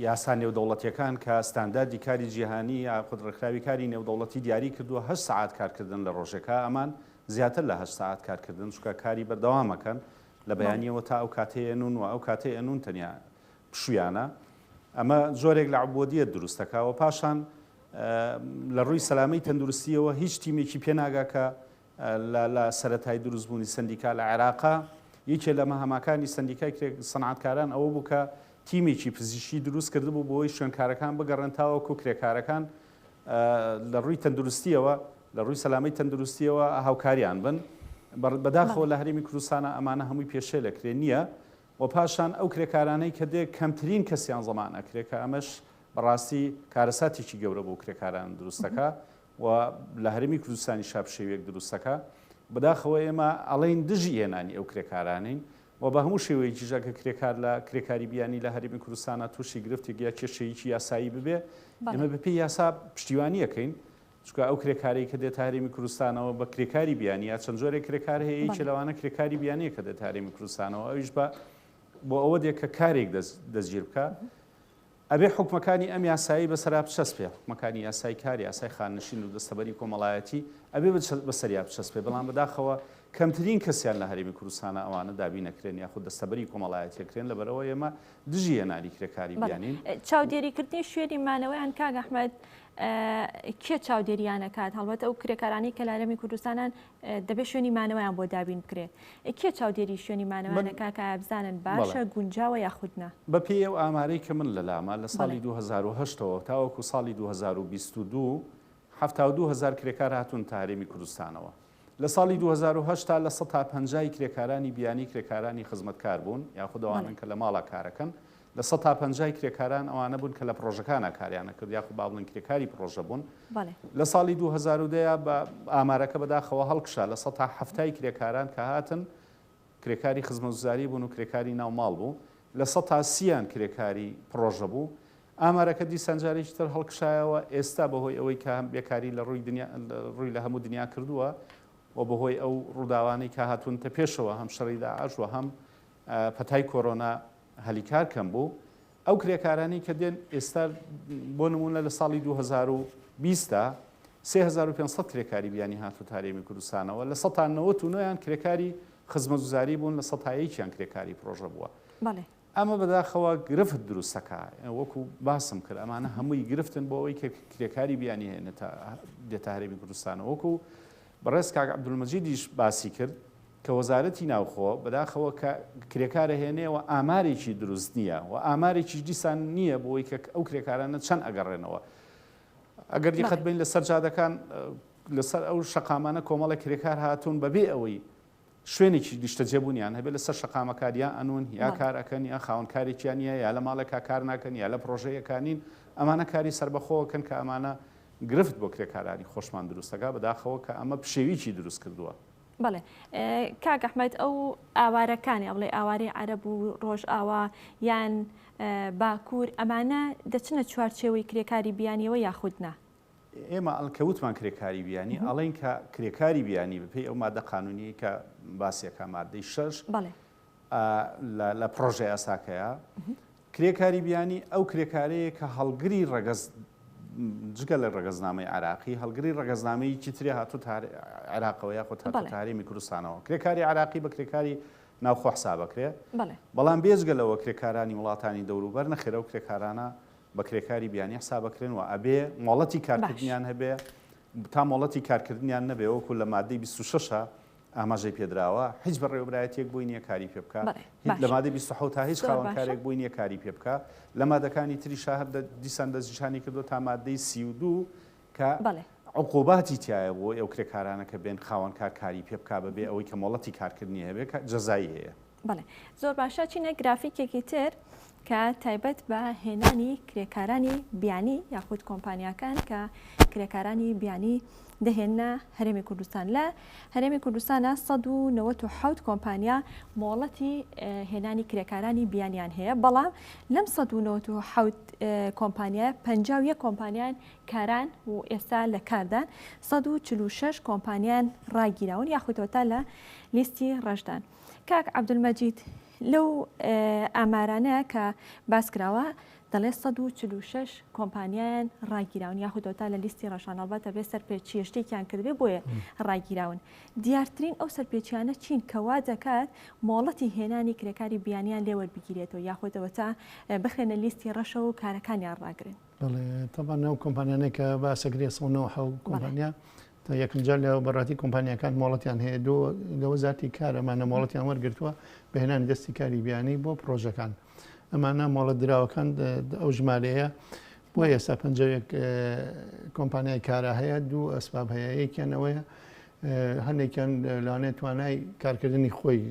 یاسا نێودەوڵەتیەکان کە ستانداردی کاری جیهانی یا قودرەکراوی کاری نێودەوڵەتی دیاری کردووە 8 ساعات کارکردن لە ڕۆژێکە ئەمان زیاتر لە 8 ساعات کارکردن چونکە کاری بەردەوامەکەن لە بەیانیەوە تا ئەو کاتەیە نون و ئەو کاتەیە نون تەنیا پشویانە ئەمە جۆرێک لە عبودیەت دروستەکەەوە پاشان لە ڕووی سەلامەی تەندروستیەوە هیچ تیمێکی پێناگا کە لە سەرەتای دروستبوونی سەندیکا لە عێراقا یەکێ لە مەهەماکانی سەندیکای سەنعاتکاران ئەوە بوو کە تیمێکی پزیشکی دروست کردبوو بۆی شوێنکارەکان بگەڕێن تاوەکو کرێکارەکان لە ڕووی تەندروستیەوە لە ڕووی سەلامەی تەندروستیەوە هاوکاریان بن بەداخەوە لە هەرێمی کوردستانە ئەمانە هەمووی پێشێ لەکرێ نییە و پاشان ئەو کرێکارانەی کە دێ کەمترین کەسیان زەمان ئەکرێت کە ئەمەش بەڕاستی کارەساتێکی گەورە بۆ کرێکاران دروستەکە و لە هەرێمی کوردستانی شاپشێوێک دروستەکە بەداخەوە ئێمە ئەڵێن دژی هێنانی ئەو کرێکارانین و بە هەموو شێوەیەکی ژەکە کرێکار لە کرێکاری بیانی لە هەرێمی کوردستانە تووشی گرفتێک یا کێشەیەکی یاسایی ببێ ئێمە بەپێی یاسا پشتیوانیەکەین چونکە ئەو کرێکارەی کە دێت هەرێمی کوردستانەوە بە کرێکاری بیانی یا چەند جۆرێک کرێکار هەیە یەکێ لەوانە کرێکاری بیانیە کە دێت هەرێمی کوردستانەوە ئەویش بۆ ئەوە دێک کە کارێک دەستگیر بکە ئەبێ حکومەکانی ئەم یاسایی بەسەرا بچەسپێ حکومەکانی یاسای کاری یاسای خاننشین و دەستەبەری کۆمەڵایەتی ئەبێ بەسەریا بچەسپێ بەڵام بەداخەوە کەمترین کەسیان لە هەرێمی کوردستانە ئەوانە دابی نەکرێن یاخود دەستەبەری کۆمەڵایەتیەکرێن لەبەرەوە ئێمە دژی هێناری کرێکاری بیانین چاودێریکردنی شوێنی مانەوەیان کاک ئەحمەد کێ چاودێریانەکات هەڵبەتە ئەو کرێکارانی کە لە هەرێمی کوردستانان دەبێت شوێنی مانەوەیان بۆ دابین بکرێت کێ چاودێری شوێنی مانەوەیانەکە کە بزانن باشە گونجاوە یاخودنا بەپێی ئەو ئامارەی کە من لەلامە لە ساڵی 2010ەوە تاوەکو ساڵی 2022 72000 کرێکار هاتوون تا هەرێمی کوردستانەوە لە ساڵی 2010 تا لە 150 کرێکارانی بیانی کرێکارانی خزمەتکار بوون یاخود ئەوانن کە لە ماڵا کارەکەن لە 150 کرێکاران ئەوانە بوون کە لە پرۆژەکانە کاریانە کرد یاخود باڵن کرێکاری پرۆژە بوون لە ساڵی 2010 بە ئامارەکە بەداخەوە هەڵکشا لە 170 کرێکاران کە هاتن کرێکاری خزمەتگوزاری بوون و کرێکاری ناوماڵ بوو لە 130 کرێکاری پرۆژە بوو ئامارەکە دیسانجارێکی تر هەڵکشایەوە ئێستا بەهۆی ئەوەی کە هەم بێکاری لە ڕووی لە هەموو دنیا کردووە و بەهۆی ئەو ڕووداوانەی کە هاتوونتە پێشەوە هەم شەڕی داعش و هەم پەتای کۆرۆنا هەلیکار کەم بوو ئەو کرێکارانی کە دێن ئێستا بۆ نمونە لە ساڵی 2020 3500 کرێکاری بیانی هاتوو هەرێمی کوردستانەوە لە 1990 کرێکاری خزمەتگوزاری بوون لە 100یان کرێکاری پرۆژە بووە ئەمە بەداخەوە گرفت دروستەکە وەکو باسم کرد ئەمانە هەمووی گرفتن بۆ ئەوەی کە کرێکاری بیانی هێنێتە دێتە هەرێمی کوردستانەوە وەکو بەڕێز کاک عەبدولمەجیدیش باسی کرد کە وەزارەتی ناوخۆ بەداخەوە کە کرێکارە هێنێەوە ئامارێکی دروست نییە و ئامارێکی دیسان نییە بۆی کە ئەو کرێکارانە چەند ئەگەڕێنەوە ئەگەر دیقەت بین لە سەر جادەکان لەسەر ئەو شەقامانە کۆمەڵە کرێکار هاتوون بەبێ ئەوەی شوێنێکی دیشتەجێبوونیان هەبێت لەسەر شەقامەکاریان ئەنون یا کارەکەن یا خاوەنکارێکیان نیە یا لە ماڵێکا کار ناکەن یا لە پرۆژەیەکانین ئەمانە کاری سربەخۆوەکەن کە ئەمانە گرفت بۆ کرێکارانی خۆشمان دروستەکە بەداخەوە کە ئەمە پشێویی دروست کردووە بەڵێ کاک ئەحمەد ئەو ئاوارەکانی ئەڵێ ئاواری عەرەب و ڕۆژ ئاوا یان باکوور ئەمانە دەچنە چوارچێوەی کرێکاری بیانیەوە یاخودنا ئێمە ئەڵکەوتمان کرێکاری بیانی ئەڵێن کە کرێکاری بیانی بپێی ئەو مادە قانونی کە باسیەکە مادەی 6 لە پرۆژە یاساکەیە کرێکاری بیانی ئەو کرێکارەیە کە هەڵگری ڕەگەز جگە لە ڕەگەزنامەی عراقی هەڵگری ڕەگەزنامەیەکی ترێ هاتوو عێراقەوە یاخۆ هەرێمی کوردستانەوە کرێکاری عراقی بە کرێکاری ناوخۆ حسابەکرێ بەڵام بێجگەلەوە کرێکارانی وڵاتانی دەوروبەر نەخێرە و کرێکارانە بە کرێکاری بیانی حسابەکرێن و ئەبێ مۆڵەتی کارکردنیان هەبێ تا مۆڵەتی کارکردنیان نەبێ وەکو لە مادەی 26 ئاماژەی پێدراوە هیچ بەڕێوەبرایەتێک بووی نییە کاری پێ بکە لە مادەی 27 تا هیچ خاوەنکارێک بووی نییە کاری پێ بکە لە مادەکانی تری شاهد دیسان دەستنیشانی کردو تا مادەی 32 کە عقوباتی تایە بۆ ئەو کرێکارانە کە بێن خاوەنکار کاری پێ بکا بەبێ ئەوەی کە مۆڵەتی کارکردنی هەبێت جەزایی هەیە. بەڵێ زۆر باشە چینە گرافیکێکی تر کە تایبەت بە هێنانی کرێکارانی بیانی یاخود کۆمپانیاکان کە کرێکارانی بیانی دەهێنە هەرێمی کوردستان. لە هەرێمی کوردستانە 197 کۆمپانیا مۆڵەتی هێنانی کرێکارانی بیانیان هەیە، بەڵام لەم 197 کۆمپانیا 51 کۆمپانیان کاران و ئێستا لە کاردان، 146 کۆمپانیان ڕاگیراون یاخودۆتا لە لیستی ڕەشدان. کاک عەبدولمەجید لەو ئامارانەیە کە باسکراوە دەڵێ 146 کۆمپانیایان ڕاگیراون یاخودۆتا لە لیستی ڕەشان، ئەڵبەتە بێ سەرپێچی شتێکیان کردبێ بۆیە ڕاگیراون. دیارترین ئەو سەرپێچیانە چین کەوا دەکات مۆڵەتی هێنانی کرێکاری بیانیان لێوەربگیرێتەوە یاخودەوە تا بخرێنە لیستی ڕەشە و کارەکانیان ڕاگرن. بەڵێ تەبان ئەو کۆمپانیانەی کە باسەگرێ 197 کۆمپانیا تا یەکجار لە بەڕاتی کۆمپانیەکان مۆڵەتیان هەیە لە وەزارەتی کار ئەمانە مۆڵەتیان وەرگرتووە بە هێنانی دەستی کاری بیانی بۆ پرۆژەکان. ئەمانە مۆڵەت دراوەکان ئەو ژمارەیە بۆ ئێستا 51 کۆمپانیای کارە هەیە، دوو ئەسباب هەیە، یەکیانەوەیە هەندێکیان لەوانەیە توانای کارکردنی خۆی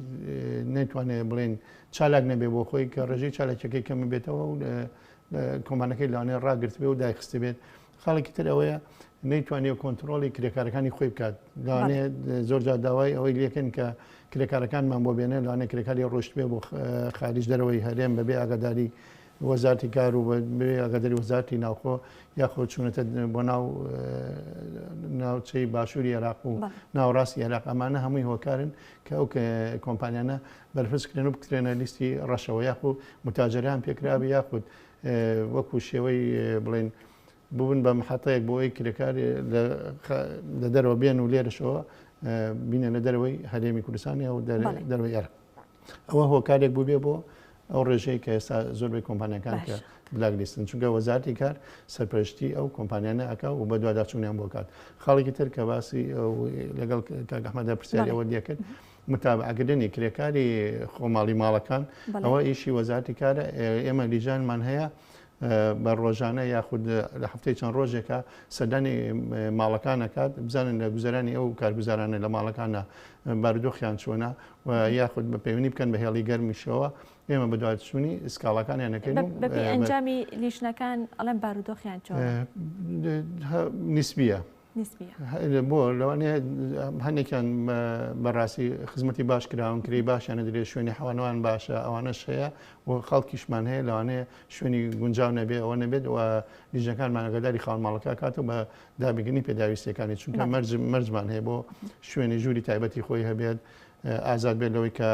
نەیتوانێت بڵێن چالاک نەبێ بۆ خۆی کە ڕێژەی چالێکەکەی کەم بێتەوە و کۆمپانیەکەی لەوانەیە ڕاگرت بێ و دایخست بێت. خاڵێکی تر ئەوەیە نەیتوانێت کۆنتترۆلی کرێکارەکانی خۆی بکات، لەوانەیە زۆرجار داوای ئەوەی لەکەن کە کرێکارەکانمان بۆ بێنێ لەوانەیە کرێکاری ڕۆشت بێ بۆ خارج دەرەوەی هەرێم بەبێ ئاگاداری وەزارەتی کار و بێ ئاگاداری وەزارەتی ناوخۆ یاخۆ چوونەتە بۆ ناوچەی باشووری عێراق و ناوڕاستی عێراق. ئەمانە هەمووی هۆکارن کە ئەو کۆمپانیانە بەرپرسکرێن و بکرێنە لیستی ڕەشەوە یاخو متاجران پێکراوی یاخود وەکو شێوەی بڵێن بوون بە محەتەیەک بۆ ئەوی کرێکاری لە دەرەوە بێن و لێرەشەوە بینە لە دەرەوەی هەرێمی کوردستانی و دەرەوەی عێراق. ئەوە هۆکارێک بوو بێ بۆ ئەو ڕێژەیە کە ئێستا زۆربەی کۆمپانیەکان کە بلاکلیستن، چونکە وەزارەتی کار سەرپەرشتی ئەو کۆمپانیانە ئەکا و بە دوواداچوونیان بۆ کات. خاڵێکی تر کە باسی لەگەڵ کاک ئەحمەدە پرسیارەوە دیەکرد متابعەکردنی کرێکاری خۆماڵی ماڵەکان، ئەوە ئیشی وەزارەتی کارە. ئێمە لیژانمان هەیە بە ڕۆژانە یاخود لە هەفتەی چەند ڕۆژێکە سەردانی ماڵەکانەکات بزانن لە گوزەرانی ئەو کارگوزارانە لە ماڵەکانە بارودۆخیان چۆنە و یاخود بە پەیوەندی بکەن بە هێڵی گەرمیشەوە ئێمە بە دوایچوونی ئسکاڵەکانیان نەکەین بەبێ ئەنجامی لیژنەکان ئەڵێن بارودۆخیان چۆنە نیسبیە بۆ لەوانەیە هەندێکیان بەڕاستی خزمەتی باش کراون کری باشیانە دەرێت شوێنی حەوانەوان باشە ئەوانەش هەیە و خەڵکیشمان هەیە لەوانەیە شوێنی گونجاو نەبێ ئەوە نەبێت و لیژەکانمان ئەگەداری خاوەن ماڵەکە کاتەوە بە دابگرنی پێداویستەکانی، چونکە مەرجمان هەیە بۆ شوێنی ژووری تایبەتی خۆی هەبێت، ئازاد بێت لەوەی کە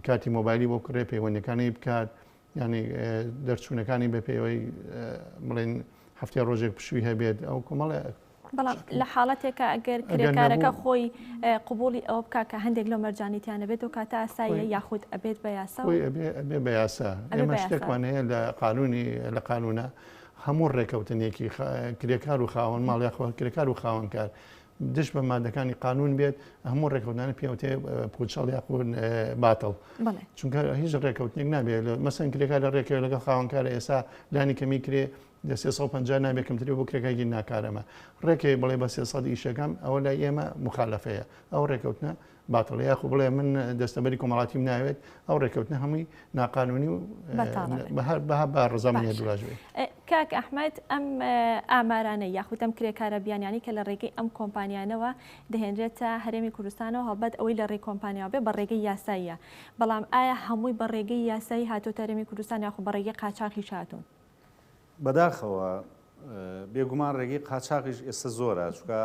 کاتی مۆبایلی بۆ کڕێ پەیوەندەکانی بکات، ینی دەرچوونەکانی بە پێوەی بڵێن هەفتەی ڕۆژێک پشووی هەبێت. ئەو کۆمەڵە بەڵام لە حاڵەتێکە ئەگەر کرێکارەکە خۆی قبولی ئەو بکە کە هەندێک لە مەرجانیتیانە بێت و کاتە ئاساییە یاخود ئەبێت بە یاسا ئەبێ بە یاسا. ئێمە شتێکمان هەیە لە قانونە هەموو ڕێکەوتنێکی کرێکار و خاوەن ماڵ یاخۆ کرێکار و خاوەنکار دش بە مادەکانی قانون بێت هەموو ڕێکەوتانە پێوتێ پوچەڵ یاخۆن باتڵ، چونکە هیچ ڕێکەوتنێک نابێت مەسەن کرێکار لە ڕێکەوە لەگەڵ خاوەنکارە ئێستا لانی کەمی کرێ 350 نابێکمتری بۆ کرێکایکی ناکارەمە ڕێکی بڵێ بە 300 ئیشەکەم ئەوە لای ئێمە مخالەفەیە ئەو ڕێکەوتنە باتڵ یاخو بڵێ من دەستەبەری کۆمەڵاتیم ناوێت ئەو ڕێکەوتنە هەمووی ناقانونی و بە ڕزامانی دوواژوێ. کاک ئەحمەد ئەم ئامارانە یاخود ئەم کرێکارە بیانیانی کە لە ڕێگەی ئەم کۆمپانیانەوە دەهێنرێتە هەرێمی کوردستانەوە هەڵبەت ئەوەی لە ڕێی کۆمپانیاوە بێ بە ڕێگەی یاساییە، بەڵام ئایا هەمووی بە ڕێگەی یاسایی هاتۆتە هەرێمی کوردستان یاخود بە ڕێگەی قاچاقیش هاتوون؟ بەداخەوە بێگومان ڕێگەی قاچاقیش ئێستا زۆرە، چونکە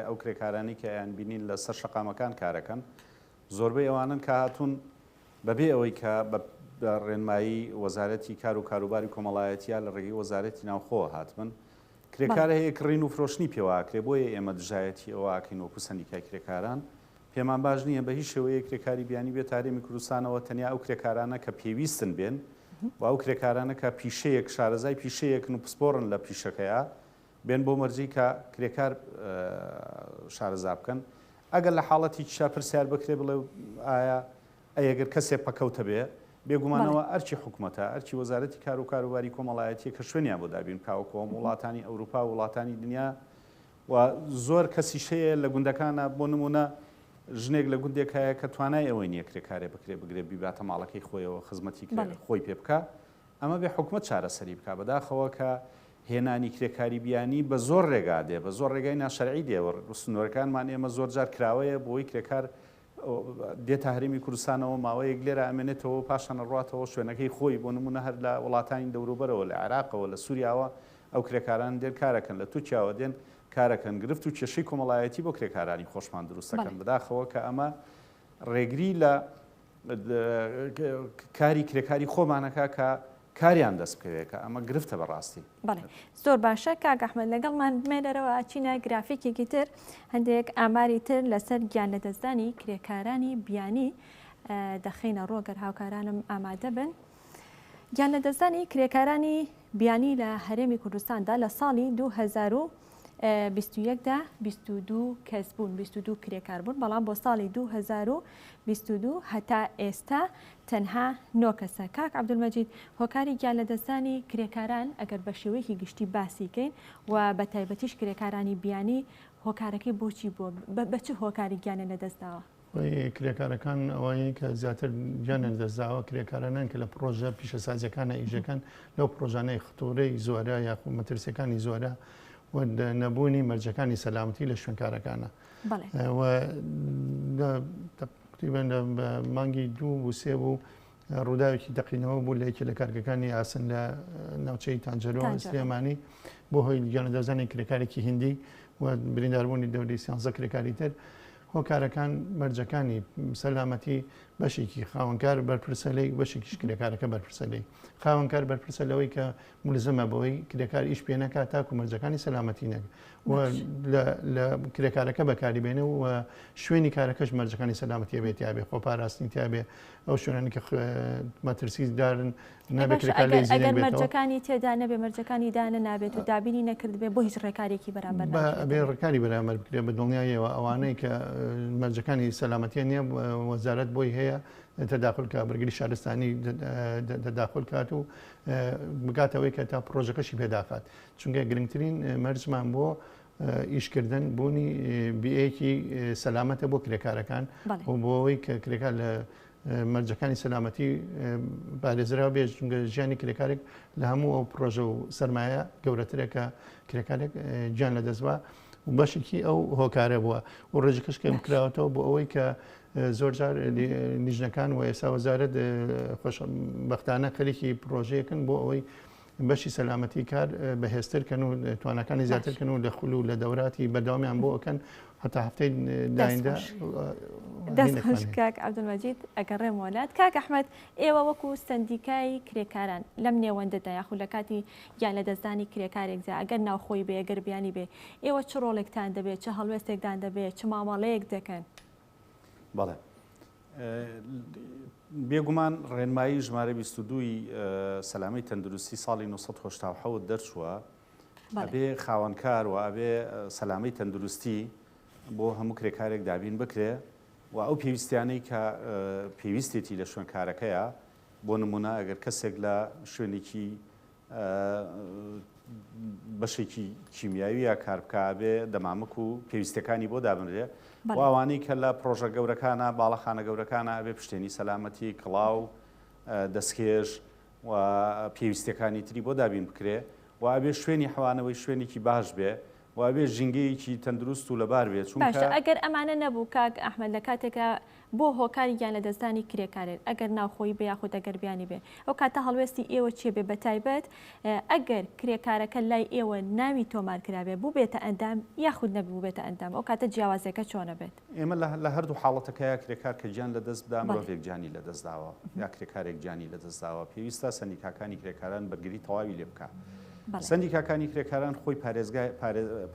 ئەو کرێکارانی کە یان بینین لە سەر شەقامەکان کارەکەن زۆربەی ئەوانن کە هاتوون بەبێ ئەوەی کە بە ڕێنمایی وەزارەتی کار و کاروباری کۆمەڵایەتیە لە ڕێگەی وەزارەتی ناوخۆ هاتمن کرێکارە هەیە کڕین و فرۆشتنی پێواکرێ بۆیە ئێمە دژایەتی ئەوواکەین وەکو سەندیکای کرێکاران پێمان باش نییە بە هیچ شێوەیە کرێکاری بیانی بێت هەرێمی کوردستانەوە تەنیا ئەو کرێکارانە کە پێویستن بێن و ئەو کرێکارانە کە پیشەیەک شارەزای پیشەیەکن و پسپۆڕن لە پیشەکەیە بێن بۆ مەرجی کە کرێکار شارەزا بکەن. ئەگەر لە حاڵەتی چا پرسیار بکرێ بڵێ ئایا ئەگەر کەسێک پەکەوتە بێ بێگومانەوە ئەرچی حکوومەتە ئەرچی وەزارەتی کار و کاروباری کۆمەڵایەتیە کە شوێنیان بۆ دابین کاوکۆم وڵاتانی ئەوروپا و وڵاتانی دنیا و زۆر کەسیشەیە لە گوندەکانە بۆ نمونە ژنێک لە گوندێک هەیە کە توانای ئەوەی نییە کرێکارێ بکرێ بگرێ بیباتە ماڵەکەی خۆیەوە خزمەتی خۆی پێ بکە ئەمە بێ حکومت چارەسەری بکە بەداخەوە کە هێنانی کرێکاری بیانی بە زۆر ڕێگا دێ بە زۆر ڕێگای ناشەرعی دێوە سنوورەکانمان ئێمە زۆر جار کراوەیە بۆی کرێکار دێتە هەرێمی کوردستانەوە ماوەیەک لێرە ئەمێنێتەوە پاشان ڕاتەوە شوێنەکەی خۆی بۆ نمونە هەر لە وڵاتانی دەوروبەرەوە لە عێراقەوە لە سووریاوە ئەو کرێکاران دێن کارەکەن لە تووچیاوە دێن کارەکەن گرفت و کێشەی کۆمەڵایەتی بۆ کرێکارانی خۆشمان دروستەکەن بەداخەوە کە ئەمە ڕێگری لە کاری کرێکاری خۆمانەکە کە کاریان دەست بکەوێتکە ئەمە گرفتە بەڕاستی. بەڵێ زۆر باشە کاک ئەحمەد لەگەڵمان بمێنەرەوە ئاچینە گرافیکێکی تر هەندێک ئاماری تر لەسەر گیان لەدەستدانی کرێکارانی بیانی دەخینە ڕۆگەر هاوکارانم ئامادە بن. گیان لەدەستدانی کرێکارانی بیانی لە هەرێمی کوردستاندا لە ساڵی 2021دا 22 کەس بوون 22 کرێکار بوون بەڵام بۆ ساڵی 2022 هەتا ئێستا تەنها 9 کەسە. کاک عەبدولمەجید هۆکاری گیان لەدەستدانی کرێکاران ئەگەر بە شێوەیەکی گشتی باسی بکەین و بە تایبەتیش کرێکارانی بیانی هۆکارەکەی بۆچی بووە بە چه هۆکاری گیانە لەدەستداوە؟ کرێکارەکان ئەوەیە کە زیاتر گیانە لەدەستداوە کرێکارانان کە لە پرۆژە پیشەسازیەکانە ئیژەکان لەو پرۆژانەی خطورەی زۆرە یاخود مەترسیەکانی زۆرە و نەبوونی مەرجەکانی سەلامەتی لە شوێنکارەکانە تقریبان بە مانگی 2 و 3 بوو ڕووداوێکی دەقینەوە بوو لە یەکێ لە کارگەکانی ئاسن لە ناوچەی تانجەرۆ سلێمانی بۆ هۆی گیان لەدەستدانی کرێکارێکی هیندی و برینداربوونی دەوری 13 کرێکاری تر هۆکارەکان مەرجەکانی سەلامەتی بەشێکی خاوەنکار بەرپرسە لەی بەشێکیش کرێکارەکە بەرپرسە لەی خاوەنکار بەرپرسە لەوەی کە ملزمە بەوەی کرێکار ئیش پێ نەکات تاکو مەرجەکانی سەلامەتی نەک لە کرێکارەکە بەکاری بێنە و شوێنی کارەکەش مەرجەکانی سەلامەتی بێت یابێ خۆپاراستنی تیابێ ئەو شوێنانی کە مەترسی دارن ئەگەر مەرجەکانی تێدا نەبێ مەرجەکانی دانە نابێت و دابینی نەکرد بێ بۆ هیچ ڕێکارێکی بەرامبەر بێ ڕێکاری بەرامبەر بکرێت بە دڵنیایەوە ئەوانەی کە مەرجەکانی سەلامەتیە نییە وەزارەت بۆی هەیە تەداخلکە بەرگری شارستانی تەداخل کات و بگاتەوەی کە تا پرۆژەکەشی پێداخات چونکە گرنگترین مەرجمان بۆ ئیشکردن بوونی بیەیەکی سەلامەتە بۆ کرێکارەکان و بۆەوەی کە کرێکار لە مەرجەکانی سەلامەتی پارێزراوە بێت چونکە ژیانی کرێکارێک لە هەموو ئەو پرۆژە و سەرمایە گەورەترێکە کرێکارێک گیان لەدەستوە و بەشێکی ئەو هۆکارە بووە و ڕێژەکەش کەم کراوەتەوە بۆ ئەوەی کە زۆر جار لیژنەکان و ئێستا وەزارەت خۆشبەختانە خەریکی پرۆژەیەکن بۆ ئەوەی بەشی سەلامەتی کار بەهێزترکەن و توانەکانی زیاترکەن و لە خول و لە دەوراتی بەردەوامیان بۆ ئەکەن هەتا هەفتەی دایندا دەستخۆش کاک عەبدولمەجید ئەگەڕێم وڵات. کاک ئەحمەد ئێوە وەکو سەندیکای کرێکاران لەم نێوەندەدا یاخود لە کاتی گیان لەدەستدانی کرێکارێک جا ئەگەر ناوخۆی بێ ئەگەر بیانی بێ ئێوە چ ڕۆڵێکتان دەبێت چه هەڵوێستێکتان دەبێت چ مامەڵەیەک دەکەن؟ بەڵێ بێگومان ڕێنمایی ژمارە 22 سەلامی تەندروستی ساڵی 1970 دەرچووە ئەبێ خاوەنکار و ئەبێ سەلامی تەندروستی بۆ هەموو کرێکارێک دابین بکرێ و ئەو پێویستیانەی کە پێویستێتی لە شوێنکارەکەیە بۆ نمونە ئەگەر کەسێک لە شوێنێکی بەشێکی کیمیاوی یا کاربکە بێ دەمامک و پێویستەکانی بۆ دابنرێ و ئەوانەی کە لە پرۆژە گەورەکانە باڵەخانە گەورەکانە ئەبێ پشتێنی سەلامەتی کڵاو دەستکێش و پێویستەکانی تری بۆ دابین بکرێ و ئەبێ شوێنی حەوانەوەی شوێنێکی باش بێ و ئەبێ ژینگەیەکی تەندروست و لەبار بێت باشە ئەگەر ئەمانە نەبوو کاک ئەحمەد لە کاتێکە بۆ هۆکاری گیان لەدەستدانی کرێکارێت ئەگەر ناوخۆی بێ یاخود ئەگەر بیانی بێ ئەو کاتە هەڵوێستی ئێوە چێ بێ بەتایبەت ئەگەر کرێکارەکە لای ئێوە ناوی تۆمار کرابێ بوو بێتە ئەندام یاخود نەبوو بێتە ئەندام ئەو کاتە جیاوازەکە چۆنە بێت؟ ئێمە لە هەردوو حاڵەتەکەیە کرێکار کە گیان لەدەست بدا مرۆڤێک گیانی لەدەستداوە یا کرێکارێک گیانی لەدەستداوە پێویستە سەندیکاکانی کرێکاران بەرگری تەواوی لێ بکە. سەندیکاکانی کرێکاران خۆی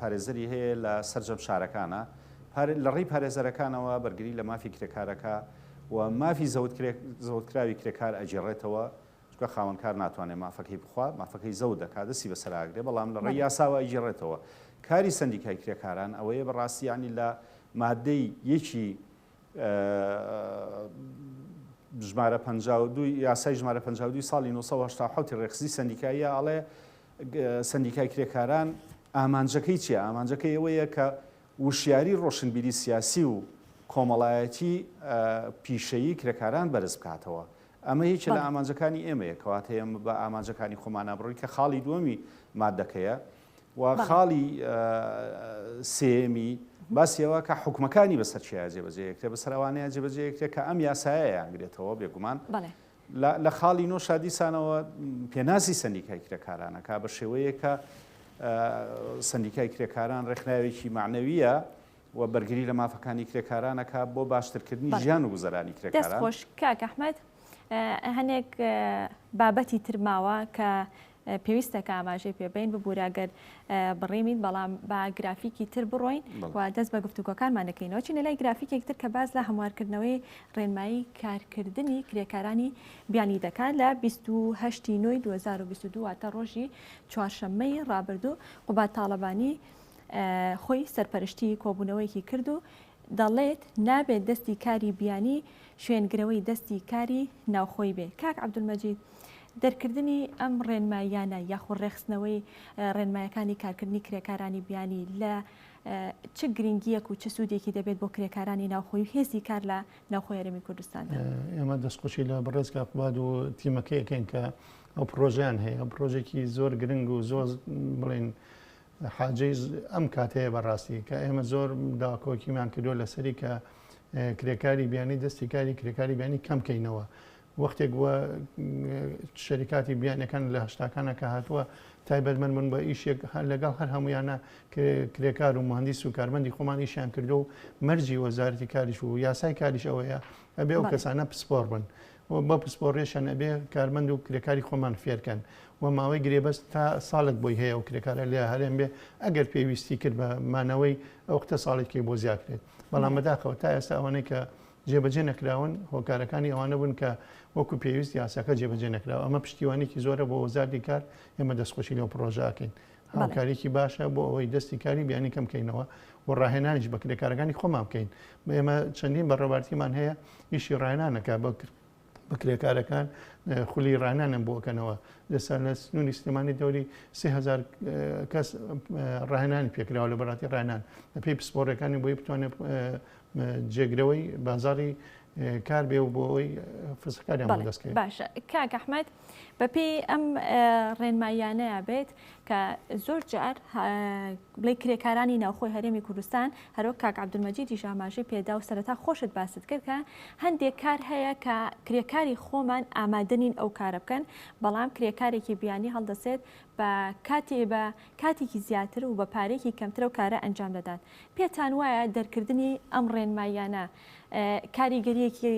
پارێزەری هەیە لە سەرجەم شارەکانە لە ڕێی پارێزەرەکانەوە بەرگری لە مافی کرێکارەکە و مافی زەوتکراوی کرێکار ئەجێڕێتەوە چکە خاوەنکار ناتوانێت مافەکەی بخوا مافەکەی زەوت دەکات دەستی بەسەراگرێ بەڵام لە ڕێی یاساوە ئەیجێڕێتەوە. کاری سەندیکای کرێکاران ئەوەیە بەڕاستی ینی لە مادەی یەکی ژمارە 52 یاسای ژمارە 52 ساڵی 1970 ڕێخزی سەندیکاییە ئەڵێ سەندیکای کرێکاران ئامانجەکەی چیە؟ ئامانجەکەی ئەوەیە کە وشیاری ڕۆشنبیری سیاسی و کۆمەڵایەتی پیشەیی کرێکاران بەرز بکاتەوە. ئەمە هیچ لە ئامانجەکانی ئێمەیە کەواتە ئێمە بە ئامانجەکانی خۆمانە بڕۆی کە خاڵی دووەمی مادەکەیە و خاڵی سێمی باسیەوە کە حکومەکانی بەسەرچیا جێبەجێکرێ بەسەروانەیە جێبەجێکرێت کە ئەم یاسایە یانگرێتەوە بێگومان لە خاڵی نۆ شادیسانەوە پێناسی سندیکای کرێکارانەکە بە شێوەیە کە سندیکای کرێکاران ڕێکخراوێکی معنەویە و بەرگری لە مافەکانی کرێکارانەکە بۆ باشترکردنی ژیان و گوزەرانی کرێکاران. دەستخۆش کاک ئەحمەد هەنێک بابەتی ترماوە کە پێویستە کە ئاماژەی پێبین ببووراگەر بڕێمین بەڵام با گرافیکی تر بڕۆین و دەست بە گفتوگۆکانمان دەکەینەوە چینە لای گرافیکێک تر کە باز لە هەموارکردنەوەی ڕێنمایی کارکردنی کرێکارانی بیانی دەکات لە 28/9/2022 واتە ڕۆژی چوارشەممەی ڕابردوو قوبات تاڵەبانی خۆی سەرپەرشتی کۆبوونەوەیکی کرد و دەڵێت نابێت دەستی کاری بیانی شوێنگرەوەی دەستی کاری ناوخۆی بێ. کاک عەبدولمەجید دەرکردنی ئەم ڕێنماییانە یاخۆ ڕێخستنەوەی ڕێنمایەکانی کارکردنی کرێکارانی بیانی لە چ گرنگیەک و چ سوودێکی دەبێت بۆ کرێکارانی ناوخۆی و هێزی کار لە ناوخۆی هەرێمی کوردستاندا؟ ئێمە دەستخۆشی لە بەڕێزکە قوباد و تیمەکەیەکەین کە ئەو پرۆژیان هەیە ئەم پرۆژێکی زۆر گرنگ و زۆر بڵێن حاجەی ئەم کاتەیە بەڕاستی کە ئێمە زۆر داواکۆکیمان کردو لەسەری کە کرێکاری بیانی دەستی کاری کرێکاری بیانی کەمکەینەوە. وەختێک وە شەریکاتی بیانەکان لە هەشتاکانەکە هاتووە تایبەتمەند بوون بە ئیشێک لەگەڵ هەر هەمویانە کرێکار و مهندیس و کارمەندی خۆمان ئیشیان کردو و مەرجی وەزارەتی کاریش و یاسای کاریش ئەوەیە ئەبێ ئەو کەسانە پسپۆر بن و بە پسپۆڕێشان ئەبێ کارمەند و کرێکاری خۆمان فێرکەن و ماوەی گرێبەست تا ساڵک بۆی هەیە و کرێکارە لێ هەرێن بێ ئەگەر پێویستی کرد بە مانەوەی ئەو قتە ساڵێکی بۆ زیاترێت بەڵام بەداخەوە تا ئێستا ئەوانەی کە جێبەجێ نەکراون هۆکارەکانی ئەوانە بوون کە وەکو پێویست یاساکە جێبەجێ نەکراوە ئەمە پشتیوانێکی زۆرە بۆ وەزارتی کار ئێمە دەستخۆشی لەو پرۆژەکەین هاوکاریکی باشە بۆ ئەوەی دەستی کاری بیانی کەم بکەینەوە و ڕاهێنانیش بە کرێکارەکانی خۆمان بکەین ئێمە چەندین بەڕێوەبارتیمان هەیە ئیشی ڕاهێنانەکە بە کرێکارەکان خولی ڕاهێنانم بۆکەنەوە لەسەر لە سنووری سلێمانی دەوری 3000 کەس ڕاهێنانی پێکراوە لە بەڕاتی ڕاهێنان لە پێی پسپۆڕەکانی بۆی بتوانێت جێگرەوەی بازاری کار بێ و بۆ ئەوی فرسەکاریان بۆ دەستکەوێت. باشە کاک ئەحمەد بەپێی ئەم ڕێنماییانەیە بێت کە زۆر جار بڵێ کرێکارانی ناوخۆی هەرێمی کوردستان هەروەک کاک عەبدولمەجیدیش ئاماژەی پێدا و سەرەتا خۆشت باست کرد کە هەندێک کار هەیە کە کرێکاری خۆمان ئامادەنین ئەو کارە بکەن بەڵام کرێکارێکی بیانی هەڵدەسێت بە کاتێکی زیاتر و بە پارێکی کەمترە و کارە ئەنجام دەدات. پێتان وایە دەرکردنی ئەم ڕێنماییانە کاریگەریەکی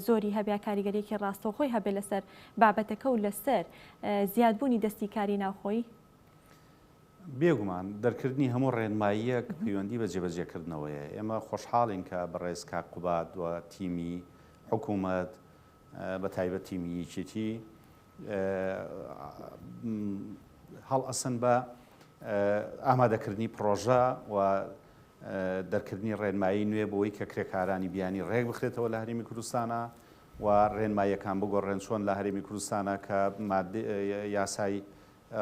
زۆری هەبێ کاریگەریەکی ڕاستەوخۆی هەبێ لەسەر بابەتەکە و لەسەر زیادبوونی دەستی کاری ناوخۆی؟ بێگومان دەرکردنی هەموو ڕێنماییەک پەیوەندی بە جێبەجێکردنەوەیە. ئێمە خۆشحاڵین کە بەڕێز کاک قوباد و تیمی حکوومەت بە تایبەت تیمی یەکێتی هەڵ ئەسن بە ئامادەکردنی پرۆژە و دەرکردنی ڕێنمایی نوێ بۆی کە کرێکارانی بیانی ڕێک بخرێتەوە لە هەرێمی کوردستانە و ڕێنماییەکان بگۆڕێن چۆن لە هەرێمی کوردستانە کە یاسای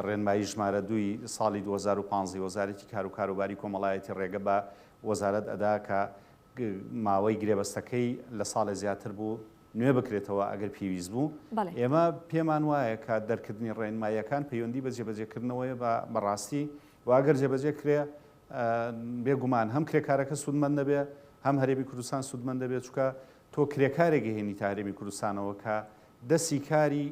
ڕێنمایی ژمارە 2 ساڵی 2015 وەزارەتی کار و کاروباری کۆمەڵایەتی ڕێگە بە وەزارەت ئەدا کە ماوەی گرێبەستەکەی لە ساڵی زیاتر بوو نوێ بکرێتەوە ئەگەر پێویست بوو. ئێمە پێمان وایە کە دەرکردنی ڕێنماییەکان پەیوەندی بە جێبەجێکردنەوەی بەڕاستی و ئەگەر جێبەجێ کرێ بێگومان هەم کرێکارەکە سوودمەند دەبێ هەم هەرێمی کوردستان سوودمەند دەبێت چکە تۆ کرێکارێکی هێنی تا هەرێمی کوردستانەوە کە دەستی کاری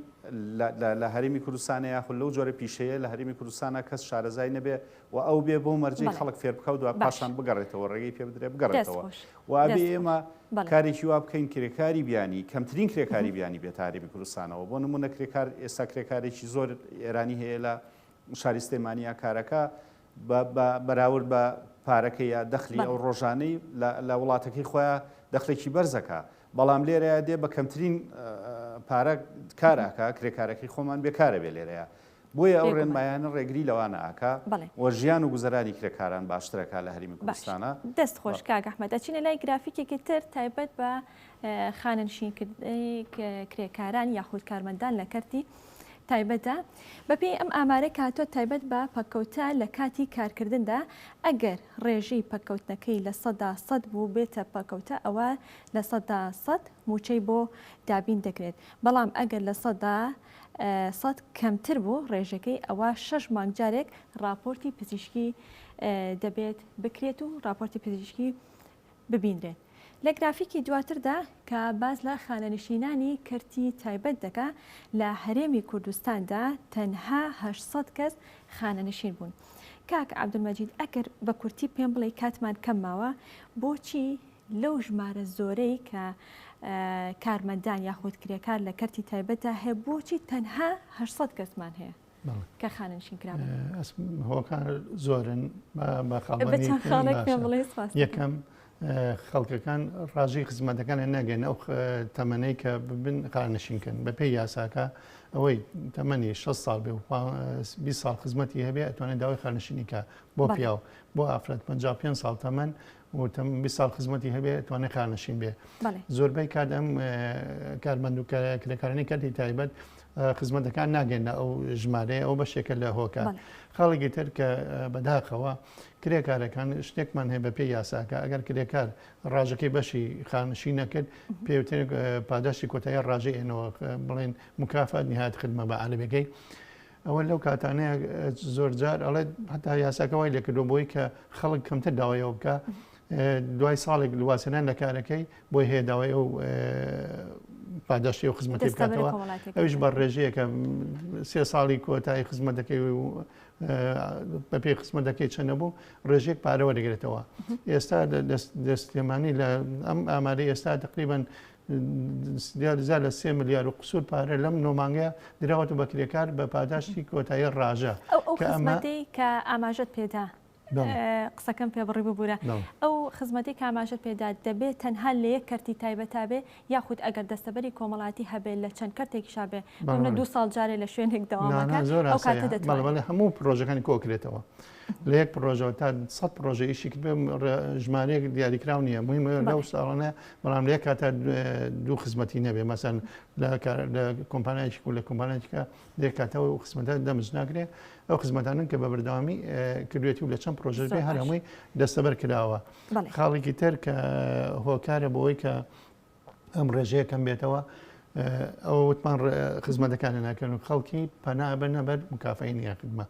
لە هەرێمی کوردستانە یاخود لەو جۆرە پیشەیە لە هەرێمی کوردستانە کەس شارەزای نەبێ و ئەو بێ بۆ مەرجەی خەڵک فێر بکە و دوای پاشان بگەڕێتەوە ڕێگەی پێ بدرێ بگەڕێتەوە وابێ ئێمە کارێکی وا بکەین کرێکاری بیانی کەمترین کرێکاری بیانی بێت هەرێمی کوردستانەوە بۆ نمونە کرێکار ئێستا کرێکارێکی زۆر ئێرانی هەیە لە شاری سلێمانیا کارەکە بەراورد بە پارەکە یا دەخلی ئەو ڕۆژانەی لە وڵاتەکەی خۆیان دەخلێکی بەرزەکە بەڵام لێرەیە دێ بە کەمترین پارە کاراکە کرێکارەکەی خۆمان بێکارە بێ لێرەیە بۆیە ئەو ڕێنمایانە ڕێگری لەوانە ئاکا وە ژیان و گوزەرانی کرێکاران باشترەکە لە هەرێمی کوردستانە. دەست خۆش کاک ئەحمەد ئەچینە لای گرافیکێکی تر تایبەت بە خانەنشینکردنی کرێکاران یاخود کارمەندان لە کەرتی تایبەتە بەپێی ئەم ئامارە کاتۆ تایبەت بە پەکەوتە لە کاتی کارکردندا ئەگەر ڕێژەی پەکەوتنەکەی لە 100 بوو بێتە پەکەوتە ئەوە لە 100 موچەی بۆ دابین دەکرێت بەڵام ئەگەر لە 100 کەمتر بوو ڕێژەکەی ئەوە 6 مانگ جارێک راپۆرتی پزیشکی دەبێت بکرێت و راپۆرتی پزیشکی ببینرێت. لە گرافیکی دواتردا کە باز لە خانەنشینانی کەرتی تایبەت دەکا لە هەرێمی کوردستاندا تەنها 800 کەس خانەنشین بوون. کاک عەبدولمەجید ئەگەر بە کورتی پێم بڵێ کاتمان کەم ماوە بۆچی لەو ژمارە زۆرەی کە کارمەندان یاخود کرێکار لە کەرتی تایبەتە هەیە بۆچی تەنها 800 کەسمان هەیە کە خانەنشین کرابن؟ هۆکار زۆرن بە خاڵی یەکەم خەڵکەکان ڕاژی خزمەتەکان ناگەن ئەو تەمەنەی کە ببن خانەشینکەن بە پێی یاساکە ئەوەی تەمەنی 6 ساڵ بێ و 20 ساڵ خزمەتی هەبێ ئەتوانێت داوای خانەشینیکە بۆ پیاو بۆ ئافرەت 55 ساڵ تەمەن و 20 ساڵ خزمەتی هەبێ ئەتوانێت خانەشین بێ. زۆربەی کات ئەم کارمەند و کرێکارانی کەرتی تایبەت خزمەتەکان ناگەنە ئەو ژمارەیە ئەو بەشێکە لە هۆکار. خاڵێکی تر کە بەداخەوە کرێکارەکان شتێکمان هەیە بە پێی یاساکە ئەگەر کرێکار ڕاژەکەی بەشی خانشی نەکرد پێوتر پاداشتی کۆتایی ڕاژەی ئێنەوە بڵێن مکافات نهایەت خدمە بە عالەبەکەی ئەوە لەو کاتانەیە زۆر جار ئەڵێ هەتا یاساکە وای لێکردو بۆی کە خەڵک کەمتر داوایەوە بکە دوای ساڵێک لواسێنان لە کارەکەی بۆی هەیە داوای ئەو پاداشتی و خزمەتی بکاتەوە ئەوش بە ڕێژەیەکە 3 ساڵی کۆتایی خزمەتەکەی و بە پێی خزمەتەکەی چەندە بوو ڕێژێک پارەوە دەگرێتەوە. ئێستا دەستێمانی لە ئەم ئامارەی ئێستا تقریباً لە 3 ملیار و قسوور پارە لەم نۆمانگەیە دراوەتە بە کرێکار بە پاداشتی کۆتایی ڕاژە ئەو خزمەتەی کە ئاماژەت پێدا قسەکەم پێ بڕی ببوورە ئەو خزمەتی کاماژت پێدا دەبێت تەنها لە یەک کەرتی تایبەتا بێ یاخود ئەگەر دەستەبەری کۆمەڵاتی هەبێت لە چەند کەرتێکیشا بێ بەمە 2 ساڵ جارێ لە شوێنێک دەوامەکە ئەو کاتە دەتوانێت هەموو پرۆژەکانی کۆکرێتەوە لە یەک پرۆژەوە تا 100 پرۆژە ئیشی کرد بێ ژمارەیەک دیاریکراو نییە مهمە لەو ساڵانە بەڵام لە یەک کاتە 2 خزمەتی نەبێ مەسەن لە کۆمپانیایکی و لە کۆمپانیایکە لە کاتەوە و خزمەتە دەمز ناکرێت ئەو خزمەتانن کە بە بەردەوامی کردوێتی و لە چەند پرۆژە بێ هەر هەمووی دەستەبەر کراوە. خاڵێکی تر کە هۆکارە بۆەوەی کە ئەم ڕێژەیەکەم بێتەوە ئەو وتمان خزمەتەکانە ناکەن و خەڵکی پەنابە نەبەر مکافەی نیە خدمە.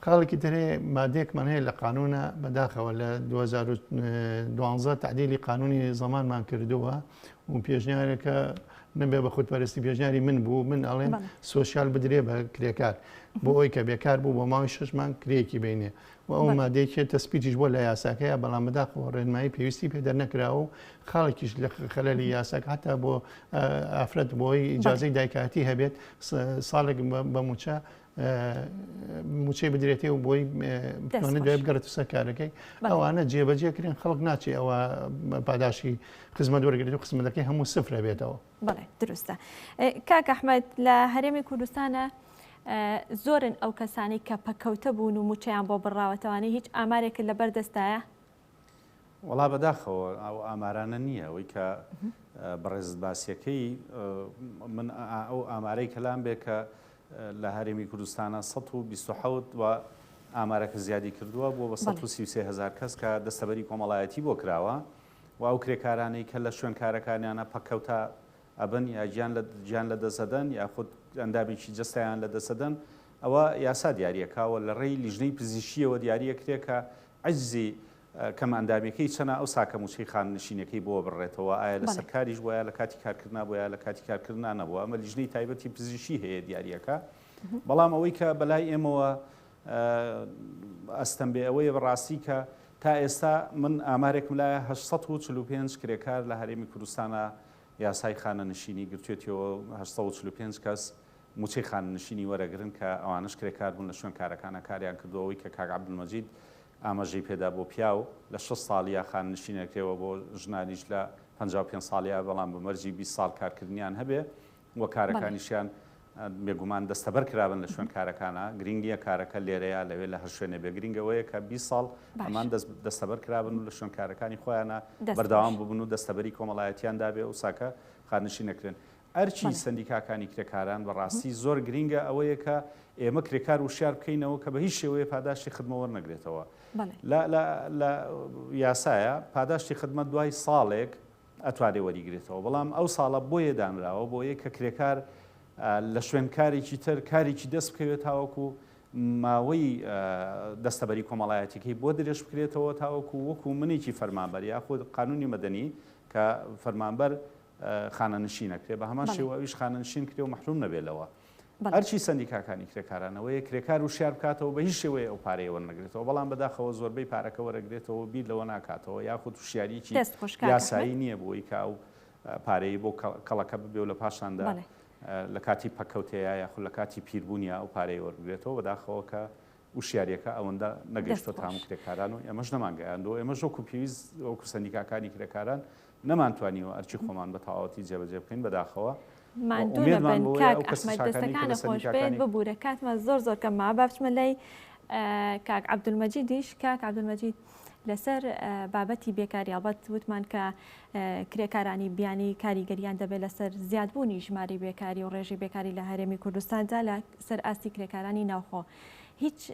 خاڵێکی ترێ مادێکمان هەیە لە قانونە بەداخەوە لە 2012 تعدیلی قانونی زەمانمان کردووە و پێشنیارێکە نەبێ بە خودپەرستی پێشنیاری من بوو من ئەڵێن سۆسیال بدرێ بە کرێکار بۆ ئەوی کە بێکار بوو بۆ ماوەی 6 مانگ کرێکی بینێ و ئەو مادەیەکێت تەسپیتیش بۆ لە یاساکەیە بەڵام بەداخەوە ڕێنمایی پێویستی پێ دەرنەکراوە و خاڵێکیش لە خەلەلی یاساک هەتا بۆ ئافرەت بۆی ئیجازەی دایکاتی هەبێت ساڵێک بە موچە موچەی بدرێتێ و بۆی دوێ بگەڕێت سەر کارەکەی ئەوانە جێبەجێکردن خەڵک ناچێ ئەوە پاداشی خزمەت وەرگێت و خزمەتەکەی هەموو سفرە بێتەوە. بەڵێ دروستە. کاک ئەحمەد لە هەرێمی کوردستانە زۆرن ئەو کەسانی کە پەکەوتە بوون و موچەیان بۆ بڕاوەتەوانی هیچ ئامارێک لە بەردەستایە؟ وڵا بەداخەوە ئەو ئامارانە نییە ئەوەی کە بەڕێزت باسیەکەی من ئەو ئامارەی کەلام بێ کە لە هەرێمی کوردستانە 127 و ئامارەکە زیادی کردووە بۆ بە 133,000 کەس کە دەستەبەری کۆمەڵایەتی بۆ کراوە و ئەو کرێکارانەی کە لە شوێن کارەکانیانە پەکەوتە ئەبن یا گیان لە دەسەدەن یاخود ئەندامێکی جستیان لە دەسەدەن ئەوە یاسا دیاریەکەوە لە ڕێی لیژنەی پزیشکیەوە دیاریە کرێکە عەجزی کەم ئەندامەکەی چەنە ئەو ساکە موچەی خاننشینەکەی بۆ بڕێتەوە ئایا لە سەرکاریش بۆە لە کاتی کارکردنا بۆە لە کاتی کارکردانەبووە ئەمە لیژنەی تایبەتی پزیشکی هەیە دیاریەکە بەڵام ئەوەی کە بەلای ئێمەوە ئەستەمبێ ئەوەیە بەڕاستی کە تا ئێستا من ئامارێکم لایە 845 کرێکار لە هەرێمی کوردستانە یاسای خانەنشینی گرتوێتەوە 845 کەس موچەی خاننشینی وەرەگرن کە ئەوانش کرێکار بوون لە شوێن کارەکانە کاریان کردەوەی کە کاک عەبدولمەجید ئاماژەی پێدا بۆ پیاو لە 6 ساڵیا خاننشینەکەوە بۆ ژنانیش لە 55 ساڵیا بەڵام بە مەرجی 20 ساڵ کارکردنیان هەبێ وە کارەکانیشیان بێگومان دەستەبەر کرابن لە شوێن کارەکانە گرنگیە کارەکە لێرەیە لەوێ لە هەر شوێنێ بێ گرنگەوەیە کە 20 ساڵ ئەمان دەستەبەر کرابن و لە شوێن کارەکانی خۆیانە بەردەوام ببن و دەستەبەری کۆمەڵایەتیان دابێ و ساکە خاننشین نەکرێن ئەرچی سندیکاکانی کرێکاران بەڕاستی زۆر گرینگە ئەوەیە کە ئێمە کرێکار وشار بکەینەوە کە بە هیچ شێوەیە پاداشتی خدمە وەرنەگرێتەوە. لە یاسایە پاداشتی خدمە دوای ساڵێک ئەتوانێ وەریگرێتەوە، بەڵام ئەو ساڵە بۆیە دانراوە بۆیە کە کرێکار لە شوێنکارێکی تر کارێکی دەست بکەوێت تاوەکو ماوەی دەستەبەری کۆمەڵایەتێکی بۆ درێژ بکرێتەوە تاوەکو وەکو منێکی فەرمانبەر یاخود قانونی مەدەنی کە فەرمانبەر خانەنشین نەکرێت بە هەمان شێوە ئەویش خانەنشین کرێ و مەحروم نەبێتەوە. ئەرچی سندیکاکانی کرێکارانەوەیە کرێکار وشار بکاتەوە بە هیچ شێوەیە ئەو پارەیە وەرنەگرێتەوە، بەڵام بەداخەوە زۆربەی پارەکە وەرەگرێتەوە بیر لەوە ناکاتەوە یاخود وشیاریی یاسایی نییە بۆی کە ئەو پارەی بۆ کەڵەکە ببێ و لە پاشاندا لە کاتی پەکەوتەیە یاخود لە کاتی پیربوونیە ئەو پارەی وەرگرێتەوە بەداخەوە کە وشیارەکە ئەوەندە نەگەشتۆ تام کرێکاران و ئێمەش نەمانگەیاندەوە ئێمەش وەکو پێویست وەکو سندیکاکانی کرێکاران نەمانتوانیوە ئەرچی خۆمان بە تەواوەتی جێبەجێ بکەین بەداخەوە. ماندوو لەبن کاک ئەحمەد دەستەکانە خۆش بێت ببوورە کاتمان زۆر کەمما بابچمە لای کاک عەبدولمەجیدیش. کاک عەبدولمەجید لەسەر بابەتی بێکاری ئەڵبەت وتمان کە کرێکارانی بیانی کاریگەریان دەبێت لەسەر زیادبوونی ژماری بێکاری و ڕێژی بێکاری لە هەرێمی کوردستاندا لە سەر ئاستی کرێکارانی ناوخۆ هیچ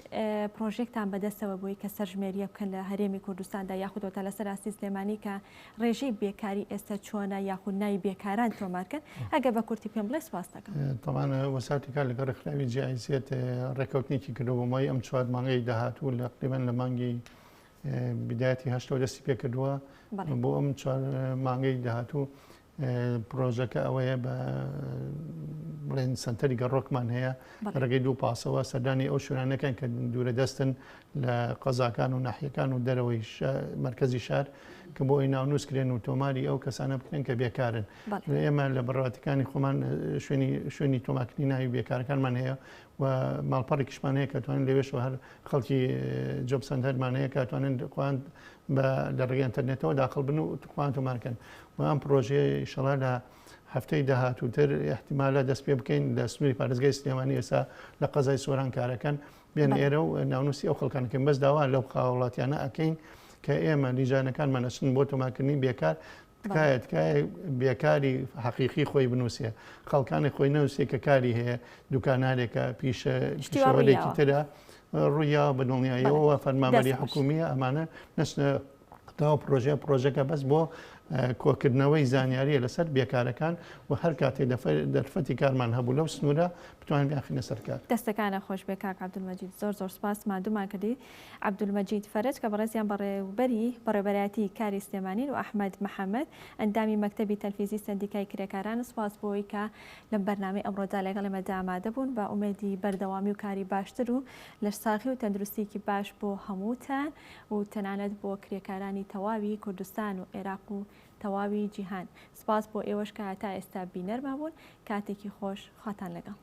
پرۆژێکتان بەدەستەوە بووی کە سەرژمێریە بکەن لە هەرێمی کوردستاندا یاخودۆتە لەسەر ئاستی سلێمانی کە ڕێژەی بێکاری ئێستا چۆنە یاخود ناوی بێکاران تۆمارکەن ئەگە بە کورتی پێم بڵێ سواس دەکەم. تەمان وەساتی کار لەگەڵ ڕێکخراوی جیایزێت ڕێکەوتنێکی کردەوە مای ئەم 4 مانگەی داهاتوو لە تقریبەن لە مانگی بدایەتی هەشتەوە دەستی پێ کردووە بۆ ئەم 4 مانگەی داهاتوو پرۆژەکە ئەوەیە بە بڵێن سنتەری گەڕۆکمان هەیە ڕێگەی دوو پاسەوە سەردانی ئەو شوێنانەکان کە دوورە دەستن لە قەزاکان و ناحیەکان و دەرەوەی مرکزی شار کە بۆ ئەوی ناونووسکرێن و تۆماری ئەو کەسانە بکرێن کە بێکارن. ئێمە لە بەڕاتەکانی خۆمان شوێنی تۆماکردنی ناوی بێکارەکانمان هەیە و ماڵپەڕێکیشمان هەیە کە توانین لەوێشەوە هەر خەڵکی جۆب سەنتەرمان هەیە کە توانن خۆیان لە ڕێگەی ئینتەرنێتەوە داخڵ بن و خۆیان تۆمارکەن و ئەم پرۆژەیە ئینشەڵا لە هەفتەی داهاتووتر احتیمالە دەست پێ بکەین لە سنووری پارێزگای سلێمانی ئێستا لە قەزای سۆران کارەکەن بێن ئێرە و ناونووسی ئەو خەڵکانەکەن بەس داوا لەو خاوەڵاتیانە ئەکەین کە ئێمە لیژانەکانمان ئەچن بۆ تۆمارکردنی بێکار تکایە بێکاری حەقیقی خۆی بنووسێ خەڵکانی خۆی نەوسێ کە کاری هەیە دوکانارێکە پیشەوەلێکی ترە ڕوویا بەدڵنیاییەوە فەرمانبەری حکومیە ئەمانە نەچنە تاوە پرۆژەکە بەس بۆ کۆکردنەوەی زانیاریە لەسەر بێکارەکان و هەر کاتێ دەرفەتی کارمان هەبوو لەو سنوورە بتوانین بیاخینە سەر کار. دەستەکانە خۆش بێ کاک عەبدولمەجید زۆر سوپاس مادوومان کردی. عەبدولمەجید فەرەج کە بەڕێزیان بەڕێبەرایەتی کاری سلێمانی و ئەحمەد محەممەد ئەندامی مەکتەبی تەلڤیزی سەندیکای کرێکاران سوپاس بۆی کە لەم بەرنامەی ئەمڕۆدا لەگەڵ ئێمەدا ئامادە بوون بە ئومێدی بەردەوامی و کاری باشتر و لە ساخی و تەندروستێکی باش بۆ هەمووتان و تەنانەت بۆ کرێکارانی تەواوی کوردستان و عێراق و تەواوی جیهان. سپاس بۆ ئێوەش کە تا ئێستا بینەرمان بوون. کاتێکی خۆش خاتان لەگەڵ.